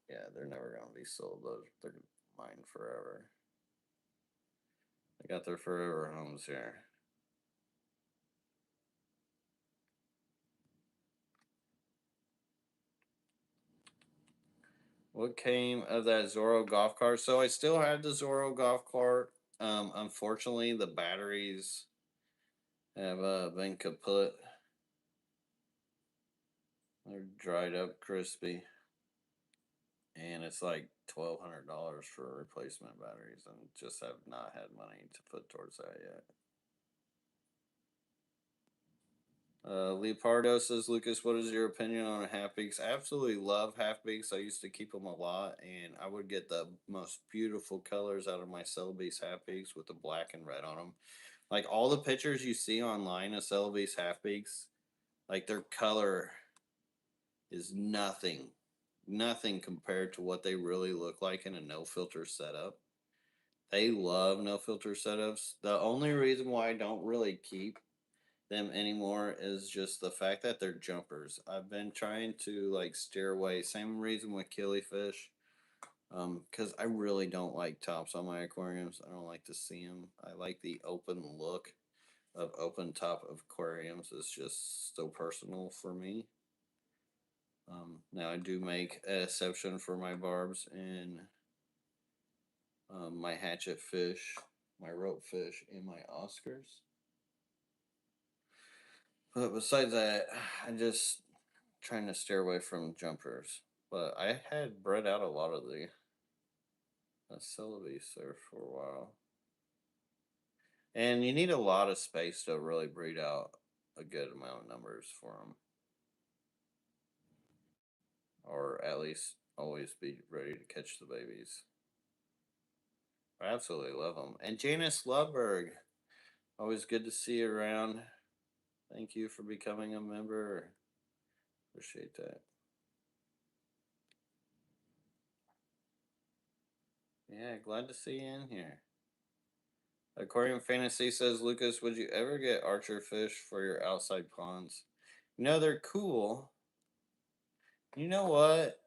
yeah they're never gonna be sold. They're mine forever. They got their forever homes here. What came of that Zorro golf cart? So I still have the Zorro golf cart. Unfortunately, the batteries have been kaput. They're dried up, crispy, and it's like $1,200 for replacement batteries, and just have not had money to put towards that yet. Leopardo says, "Lucas, what is your opinion on half beaks?" I absolutely love half beaks. I used to keep them a lot, and I would get the most beautiful colors out of my Celebes half beaks with the black and red on them. Like all the pictures you see online of Celebes half beaks, like their color is nothing compared to what they really look like in a no filter setup. They love no filter setups. The only reason why I don't really keep them anymore is just the fact that they're jumpers. I've been trying to like steer away. Same reason with killifish. Because I really don't like tops on my aquariums. I don't like to see them. I like the open look of open top of aquariums. It's just so personal for me. Now I do make an exception for my barbs and my hatchet fish, my rope fish, and my Oscars. But besides that, I just trying to steer away from jumpers. But I had bred out a lot of the Celebi surf for a while. And you need a lot of space to really breed out a good amount of numbers for them. Or at least always be ready to catch the babies. I absolutely love them. And Janice Ludberg, always good to see you around. Thank you for becoming a member. Appreciate that. Yeah, glad to see you in here. Aquarium Fantasy says, Lucas, would you ever get archer fish for your outside ponds? No, they're cool. You know what?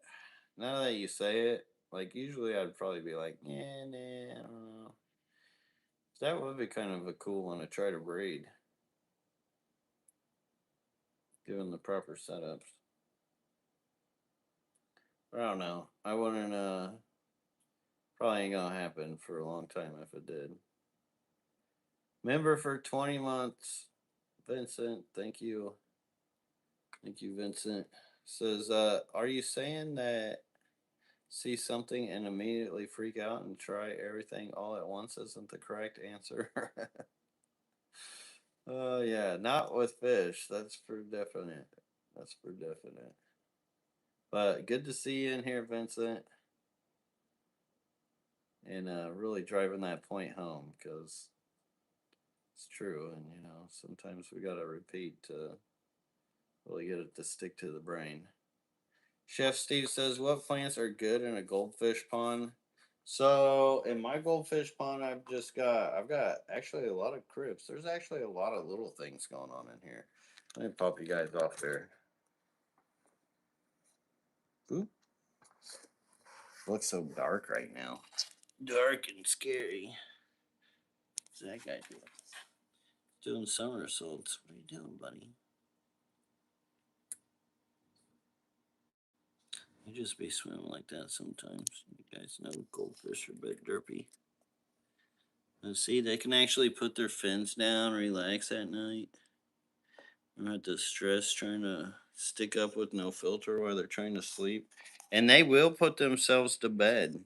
Now that you say it, like usually I'd probably be like, yeah, nah, I don't know. That would be kind of a cool one to try to breed, given the proper setups. But I don't know. I wouldn't. Probably ain't gonna happen for a long time if it did. Member for 20 months, Vincent. Thank you. Thank you, Vincent. Says, are you saying that see something and immediately freak out and try everything all at once isn't the correct answer? Yeah, not with fish. That's for definite. That's for definite. But good to see you in here, Vincent. And really driving that point home because it's true. And, you know, sometimes we got to repeat to really get it to stick to the brain. Chef Steve says, what plants are good in a goldfish pond? So in my goldfish pond, I've got actually a lot of crypts. There's actually a lot of little things going on in here. Let me pop you guys off there. Oop. Looks so dark right now. Dark and scary. What's that guy doing? Doing somersaults. What are you doing, buddy? You just be swimming like that sometimes. You guys know goldfish are a bit derpy. And see, they can actually put their fins down, relax at night. Not have to stress trying to stick up with no filter while they're trying to sleep. And they will put themselves to bed.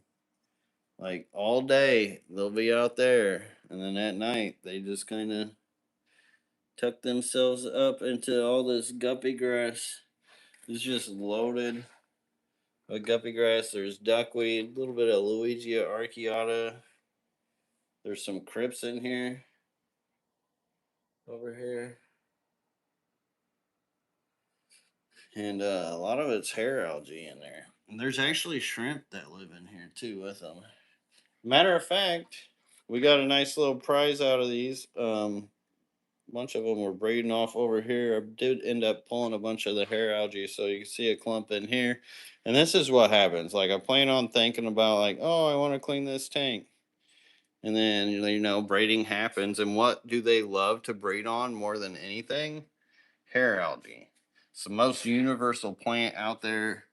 Like all day, they'll be out there. And then at night, they just kind of tuck themselves up into all this guppy grass. It's just loaded with guppy grass. There's duckweed, a little bit of Luigia archeata. There's some crypts in here. Over here. And a lot of it's hair algae in there. And there's actually shrimp that live in here too with them. Matter of fact, we got a nice little prize out of these. A bunch of them were breeding off over here. I did end up pulling a bunch of the hair algae, so you can see a clump in here. And this is what happens. Like I plan on thinking about like, oh, I want to clean this tank. And then, you know, breeding happens. And what do they love to breed on more than anything? Hair algae. It's the most universal plant out there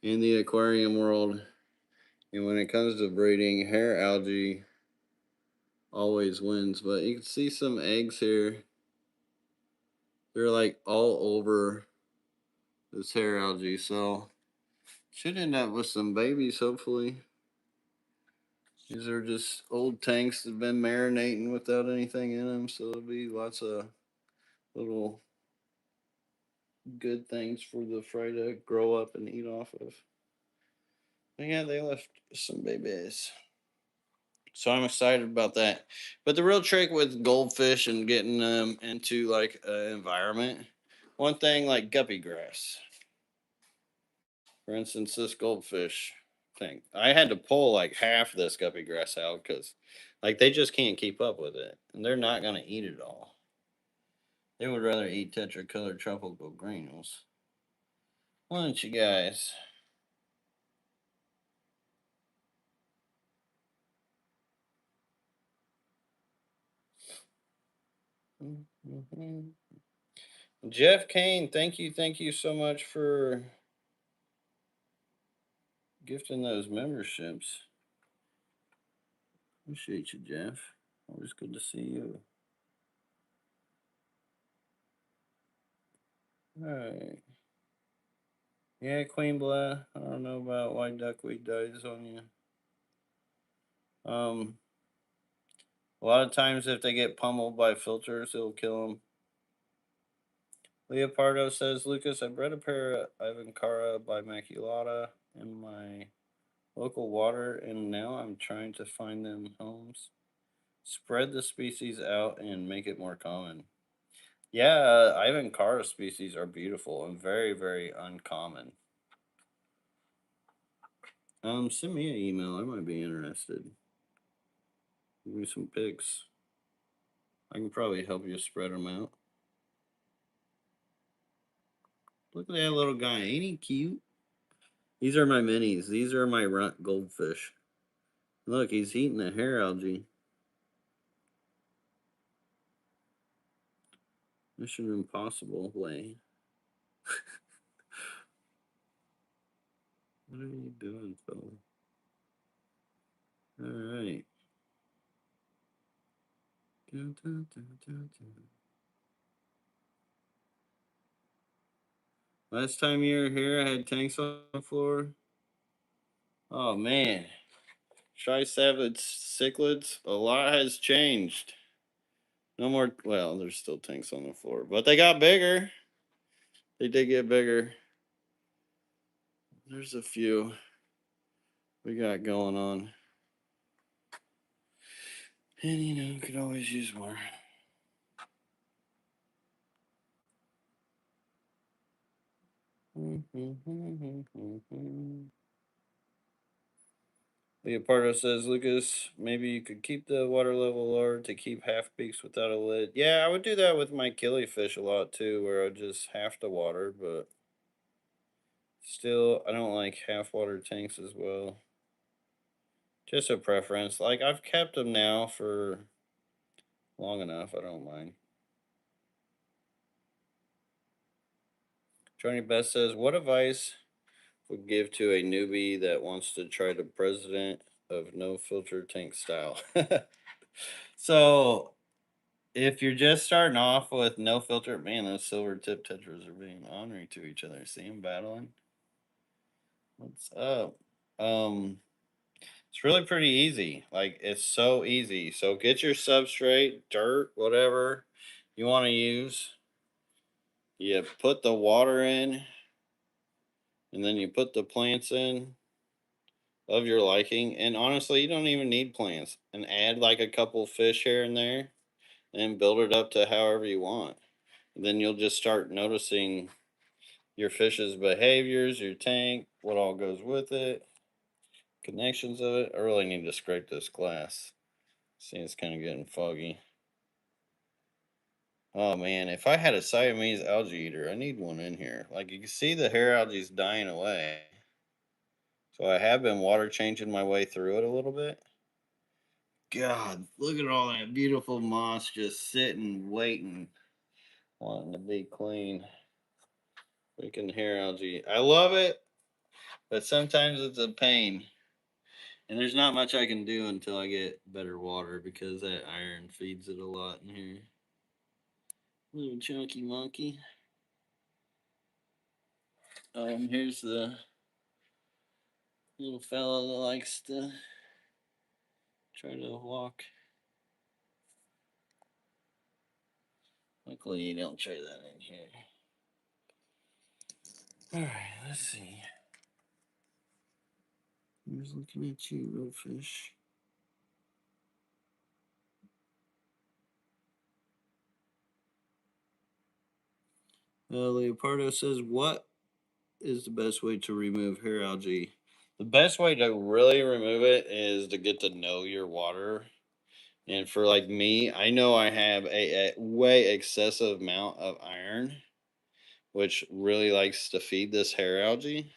in the aquarium world. And when it comes to breeding, hair algae always wins. But you can see some eggs here. They're like all over this hair algae. So should end up with some babies, hopefully. These are just old tanks that have been marinating without anything in them. So there'll be lots of little good things for the fry to grow up and eat off of. But yeah, they left some babies. So I'm excited about that. But the real trick with goldfish and getting them into like an environment, one thing like guppy grass. For instance, this goldfish thing. I had to pull like half this guppy grass out because like they just can't keep up with it. And they're not gonna eat it all. They would rather eat tetracolored tropical granules. Why don't you guys? Mm-hmm. Jeff Kane, thank you so much for gifting those memberships. Appreciate you, Jeff. Always good to see you. All right. Yeah, Queen Blah. I don't know about why duckweed dies on you. A lot of times if they get pummeled by filters, it'll kill them. Leopardo says, Lucas, I bred a pair of Ivancara bimaculata in my local water, and now I'm trying to find them homes. Spread the species out and make it more common. Yeah, Ivancara species are beautiful and very, very uncommon. Send me an email. I might be interested. Give me some pics. I can probably help you spread them out. Look at that little guy. Ain't he cute? These are my minis. These are my runt goldfish. Look, he's eating a hair algae. Mission Impossible way. What are you doing, fella? All right. Dun, dun, dun, dun, dun. Last time you were here, I had tanks on the floor. Oh man, tri-savage cichlids. A lot has changed. No more. Well, there's still tanks on the floor, but they got bigger. They did get bigger. There's a few we got going on, and you know, could always use more. Leopardo says, Lucas, maybe you could keep the water level lower to keep half beaks without a lid. Yeah, I would do that with my killifish a lot too, where I just half the water, but still, I don't like half water tanks as well. Just a preference. Like, I've kept them now for long enough. I don't mind. Johnny Best says, what advice would give to a newbie that wants to try the president of no filter tank style? So, if you're just starting off with no filter, man, those silver tip tetras are being ornery to each other. See them battling? What's up? Um, it's really pretty easy. Like, it's so easy. So get your substrate, dirt, whatever you want to use. You put the water in, and then you put the plants in of your liking. And honestly, you don't even need plants. And add like a couple fish here and there, and build it up to however you want. And then you'll just start noticing your fish's behaviors, your tank, what all goes with it, connections of it. I really need to scrape this glass. See, it's kind of getting foggy. Oh man, if I had a Siamese algae eater, I need one in here. Like, you can see the hair algae is dying away. So I have been water changing my way through it a little bit. God, look at all that beautiful moss just sitting, waiting, wanting to be clean. Freaking hair algae. I love it, but sometimes it's a pain. And there's not much I can do until I get better water because that iron feeds it a lot in here. Little chunky monkey. Here's the little fella that likes to try to walk. Luckily, you don't try that in here. All right, let's see. Who's looking at you, real fish? Leopardo says, what is the best way to remove hair algae? The best way to really remove it is to get to know your water. And for like me, I know I have a way excessive amount of iron, which really likes to feed this hair algae.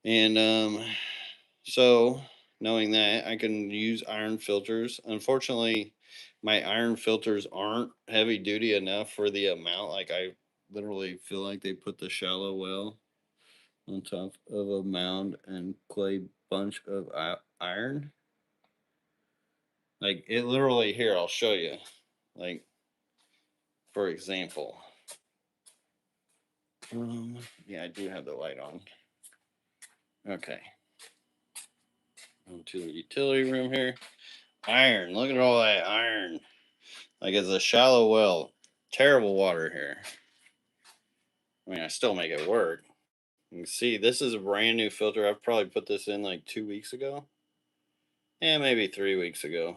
And so knowing that, I can use iron filters. Unfortunately, my iron filters aren't heavy duty enough for the amount. Like, I literally feel like they put the shallow well on top of a mound and clay bunch of iron. Like it literally here, I'll show you. Like, for example. Yeah, I do have the light on. Okay. On to the utility room here. Iron. Look at all that iron. Like it's a shallow well. Terrible water here. I mean, I still make it work. You can see this is a brand new filter. I've probably put this in like 2 weeks ago. And maybe 3 weeks ago.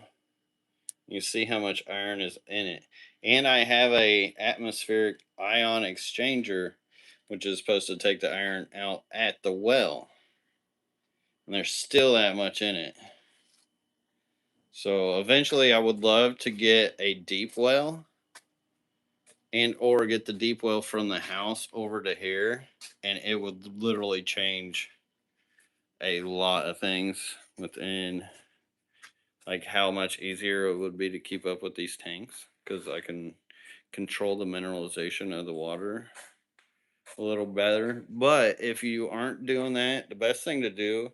You see how much iron is in it. And I have a atmospheric ion exchanger, which is supposed to take the iron out at the well. And there's still that much in it. So eventually I would love to get a deep well and or get the deep well from the house over to here, and it would literally change a lot of things within like how much easier it would be to keep up with these tanks, because I can control the mineralization of the water a little better. But if you aren't doing that, the best thing to do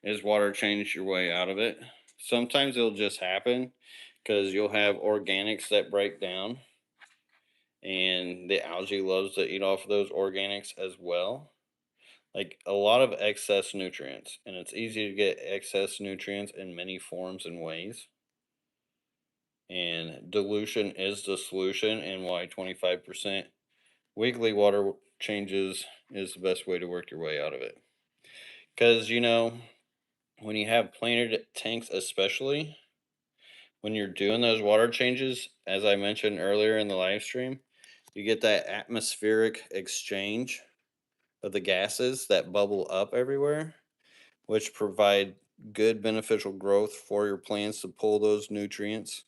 is water change your way out of it. Sometimes it'll just happen because you'll have organics that break down, and the algae loves to eat off of those organics as well. Like a lot of excess nutrients, and it's easy to get excess nutrients in many forms and ways. And dilution is the solution, and why 25% weekly water changes is the best way to work your way out of it. Because, when you have planted tanks, especially when you're doing those water changes, as I mentioned earlier in the live stream, you get that atmospheric exchange of the gases that bubble up everywhere, which provide good beneficial growth for your plants to pull those nutrients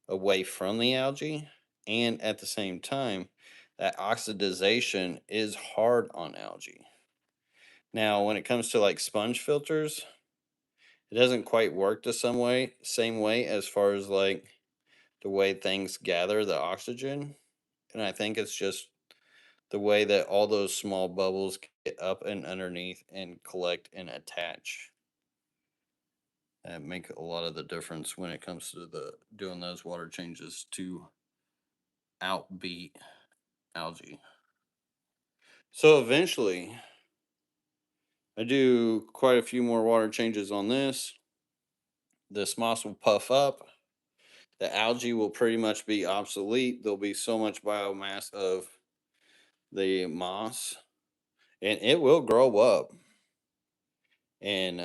away from the algae. And at the same time, that oxidization is hard on algae. Now, when it comes to like sponge filters, it doesn't quite work the same way as far as like the way things gather the oxygen. And I think it's just the way that all those small bubbles get up and underneath and collect and attach. That make a lot of the difference when it comes to the doing those water changes to outbeat algae. So eventually, I do quite a few more water changes on this. This moss will puff up. The algae will pretty much be obsolete. There'll be so much biomass of the moss, and it will grow up, and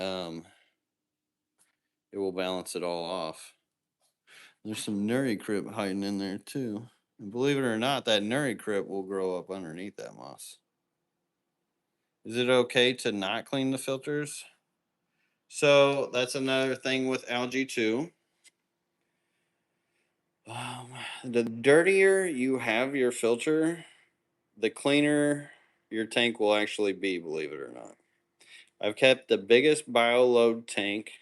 it will balance it all off. There's some nuri crip hiding in there too. And believe it or not, that nuri crip will grow up underneath that moss. Is it okay to not clean the filters? So that's another thing with algae too. The dirtier you have your filter, the cleaner your tank will actually be, believe it or not. I've kept the biggest bioload tank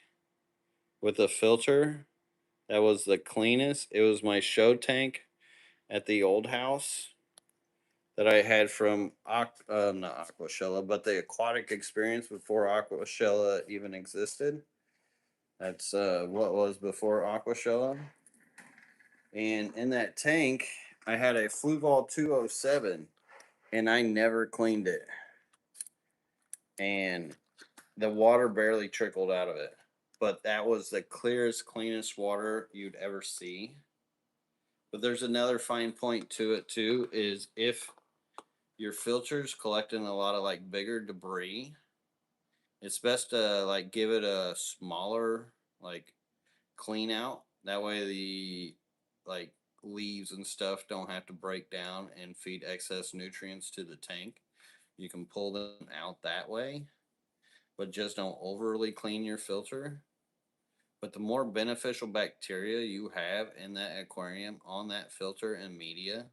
with a filter that was the cleanest. It was my show tank at the old house that I had from not Aquashella, but the aquatic experience before Aquashella even existed. That's what was before Aquashella. And in that tank, I had a Fluval 207, and I never cleaned it. And the water barely trickled out of it. But that was the clearest, cleanest water you'd ever see. But there's another fine point to it too, is if your filter's collecting a lot of like bigger debris, it's best to like give it a smaller like clean out. That way the like leaves and stuff don't have to break down and feed excess nutrients to the tank. You can pull them out that way, but just don't overly clean your filter. But the more beneficial bacteria you have in that aquarium on that filter and media,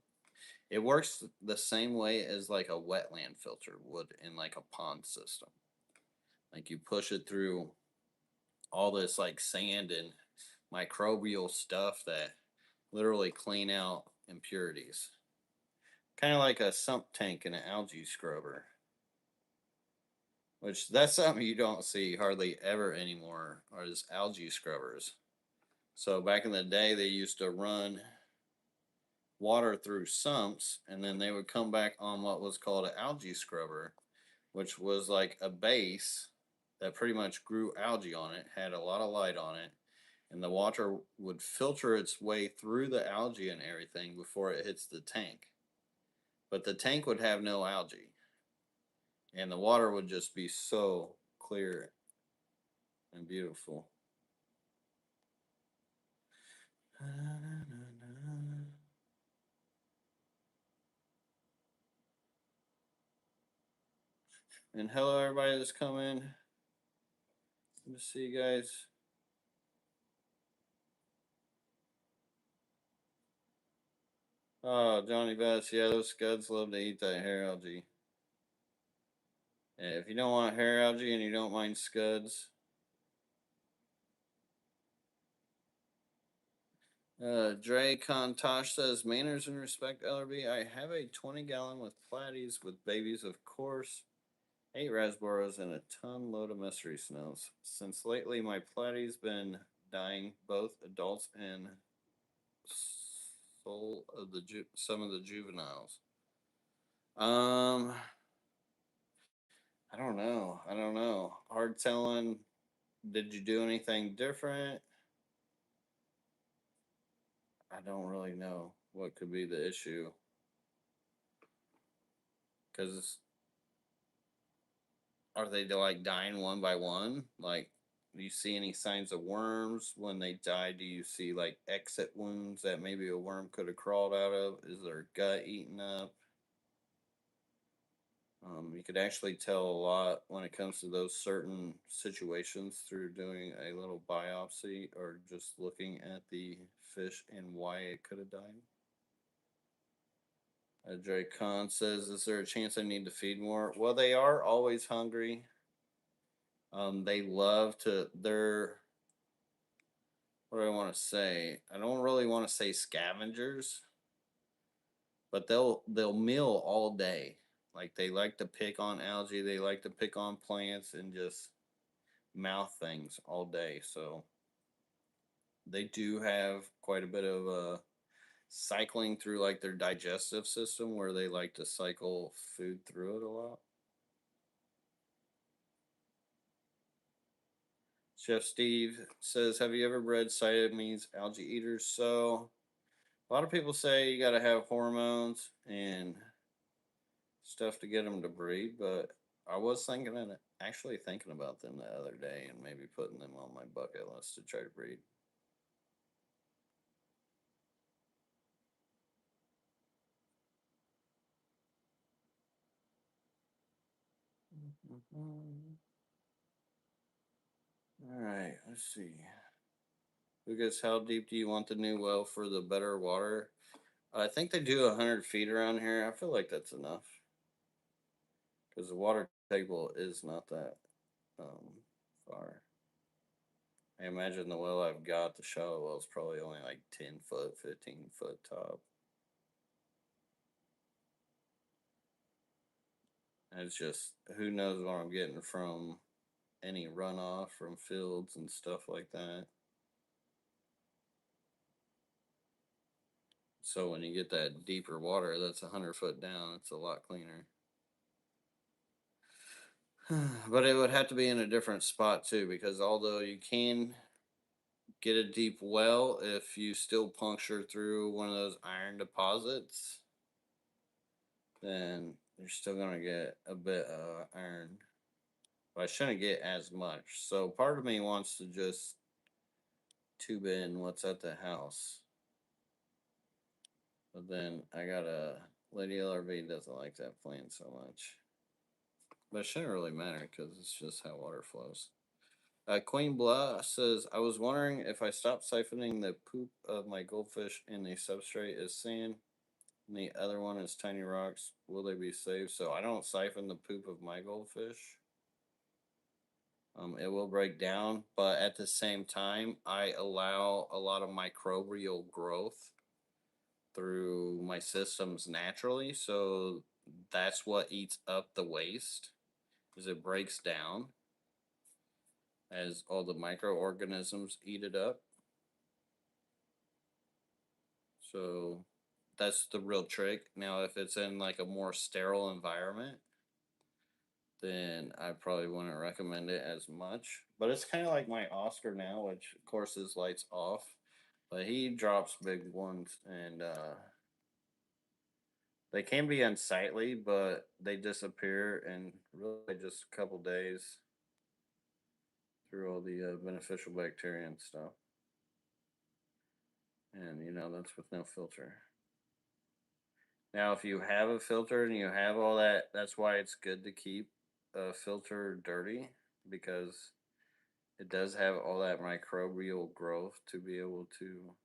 it works the same way as like a wetland filter would in like a pond system. Like you push it through all this like sand and microbial stuff that literally clean out impurities. Kind of like a sump tank in an algae scrubber. Which that's something you don't see hardly ever anymore, are just algae scrubbers. So back in the day, they used to run water through sumps, and then they would come back on what was called an algae scrubber, which was like a base that pretty much grew algae on it, had a lot of light on it, and the water would filter its way through the algae and everything before it hits the tank. But the tank would have no algae, and the water would just be so clear and beautiful. And hello, everybody that's coming. Good to see you guys. Oh, Johnny Bass. Yeah, those scuds love to eat that hair algae. Yeah, if you don't want hair algae and you don't mind scuds, Dre Contosh says manners and respect LRB. I have a 20-gallon with platies with babies, of course, 8 rasboros, and a ton load of mystery snows. Since lately, my platy's been dying, both adults and some of the juveniles. Um, I don't know. I don't know. Hard telling. Did you do anything different? I don't really know what could be the issue because are they like dying one by one? Like, do you see any signs of worms when they die? Do you see like exit wounds that maybe a worm could have crawled out of? Is their gut eaten up? You could actually tell a lot when it comes to those certain situations through doing a little biopsy or just looking at the fish and why it could have died. Dre Khan says, "Is there a chance I need to feed more?" Well, they are always hungry. They love to. They're what do I want to say? I don't really want to say scavengers, but they'll meal all day. Like they like to pick on algae. They like to pick on plants and just mouth things all day. So they do have quite a bit of cycling through like their digestive system where they like to cycle food through it a lot. Chef Steve says, "Have you ever bred Siamese algae eaters?" So a lot of people say you got to have hormones and stuff to get them to breed, but I was actually thinking about them the other day and maybe putting them on my bucket list to try to breed. All right, let's see. Lucas, how deep do you want the new well for the better water? I think they do 100 feet around here. I feel like that's enough because the water table is not that far. I imagine the well I've got, the shallow well, is probably only like 10 foot, 15 foot top. And it's just who knows what I'm getting from any runoff from fields and stuff like that. So when you get that deeper water, that's 100 foot down. It's a lot cleaner. But it would have to be in a different spot too, because although you can get a deep well, if you still puncture through one of those iron deposits, then you're still gonna get a bit of iron. But I shouldn't get as much. So part of me wants to just tube in what's at the house. But then I got a Lady LRB doesn't like that plant so much. But it shouldn't really matter because it's just how water flows. Queen Blah says, "I was wondering if I stop siphoning the poop of my goldfish and the substrate is sand and the other one is tiny rocks, will they be safe?" So I don't siphon the poop of my goldfish. It will break down, but at the same time, I allow a lot of microbial growth through my systems naturally. So that's what eats up the waste, is it breaks down as all the microorganisms eat it up. So that's the real trick. Now, if it's in like a more sterile environment, then I probably wouldn't recommend it as much. But it's kind of like my Oscar now, which of course his lights off, but he drops big ones, and they can be unsightly, but they disappear in really just a couple days through all the beneficial bacteria and stuff. And that's with no filter. Now, if you have a filter and you have all that, that's why it's good to keep a filter dirty, because it does have all that microbial growth to be able to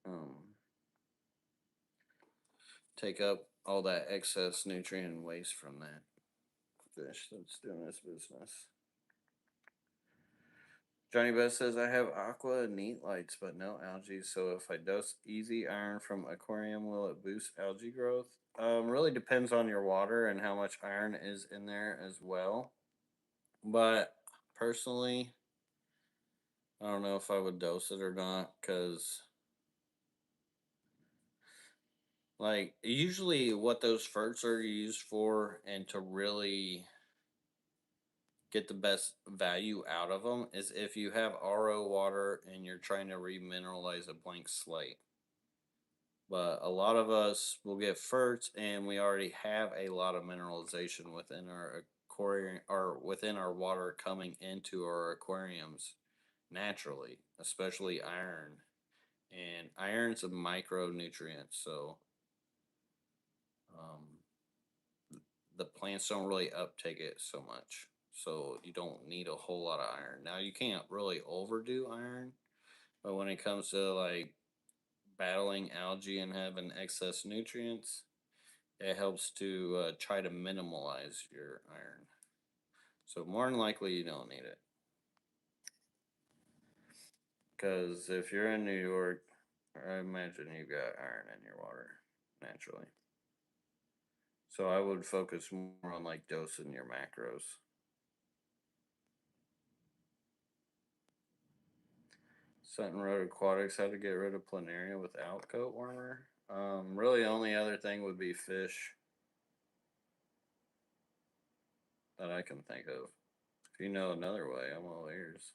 um, take up all that excess nutrient and waste from that fish that's doing this business. Johnny Best says, I have aqua neat lights, but no algae. So if I dose easy iron from aquarium, will it boost algae growth? Really depends on your water and how much iron is in there as well. But personally, I don't know if I would dose it or not, because like usually what those ferts are used for, and to really get the best value out of them, is if you have RO water and you're trying to remineralize a blank slate. But a lot of us will get ferts, and we already have a lot of mineralization within our aquarium, or within our water coming into our aquariums naturally, especially iron. And iron's a micronutrient, so um, the plants don't really uptake it so much. So you don't need a whole lot of iron. Now you can't really overdo iron, but when it comes to like battling algae and having excess nutrients, it helps to try to minimalize your iron. So more than likely you don't need it, because if you're in New York, I imagine you got iron in your water naturally. So I would focus more on like dosing your macros. Sutton Road Aquatics, how to get rid of planaria without coat warmer. Really, only other thing would be fish that I can think of. If you know another way, I'm all ears.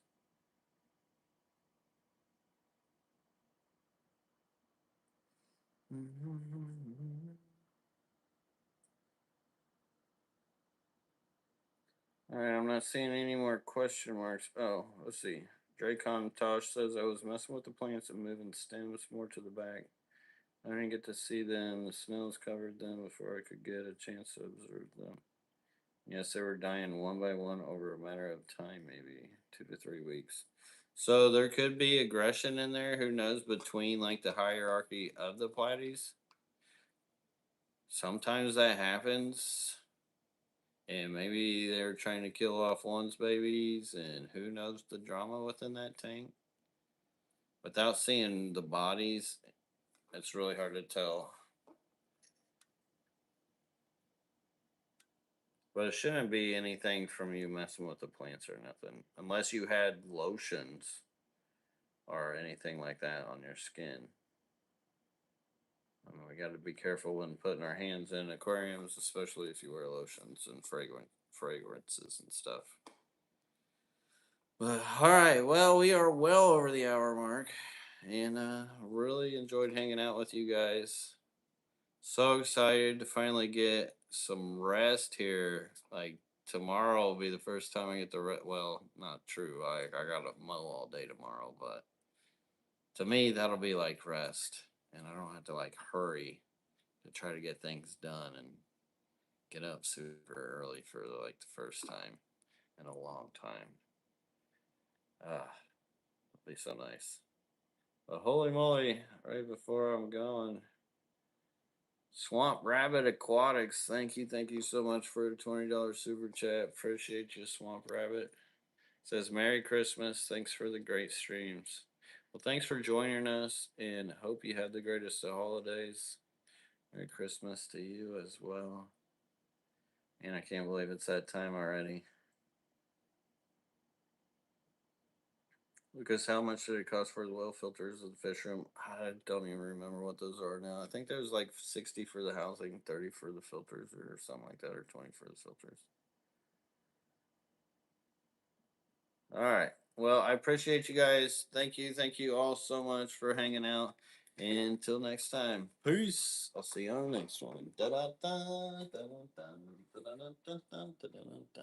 All right, I'm not seeing any more question marks. Oh, let's see. Dracon Tosh says I was messing with the plants and moving stems more to the back. I didn't get to see them. The snails covered them before I could get a chance to observe them. Yes, they were dying one by one over a matter of time, maybe 2 to 3 weeks. So there could be aggression in there. Who knows? Between like the hierarchy of the platies, sometimes that happens, and maybe they're trying to kill off one's babies, and who knows the drama within that tank. Without seeing the bodies, it's really hard to tell. But it shouldn't be anything from you messing with the plants or nothing, unless you had lotions or anything like that on your skin. I mean, we got to be careful when putting our hands in aquariums, especially if you wear lotions and fragrances and stuff. But all right, well, we are well over the hour mark, and really enjoyed hanging out with you guys. So excited to finally get some rest here. Like tomorrow will be the first time I get to rest. Well, not true. I got to mow all day tomorrow, but to me that'll be like rest, and I don't have to like hurry to try to get things done and get up super early for like the first time in a long time. Ah, it'll be so nice. But holy moly, right before I'm going, Swamp Rabbit Aquatics, thank you so much for the $20 super chat. Appreciate you, Swamp Rabbit. Says Merry Christmas. Thanks for the great streams. Well, thanks for joining us, and hope you had the greatest of holidays. Merry Christmas to you as well. And I can't believe it's that time already. Because how much did it cost for the well filters of the fish room? I don't even remember what those are now. I think there's like 60 for the housing, 30 for the filters, or something like that, or 20 for the filters. All right. Well, I appreciate you guys. Thank you. Thank you all so much for hanging out. Until next time. Peace. I'll see you on the next one. Da da da da da da da da da da da da.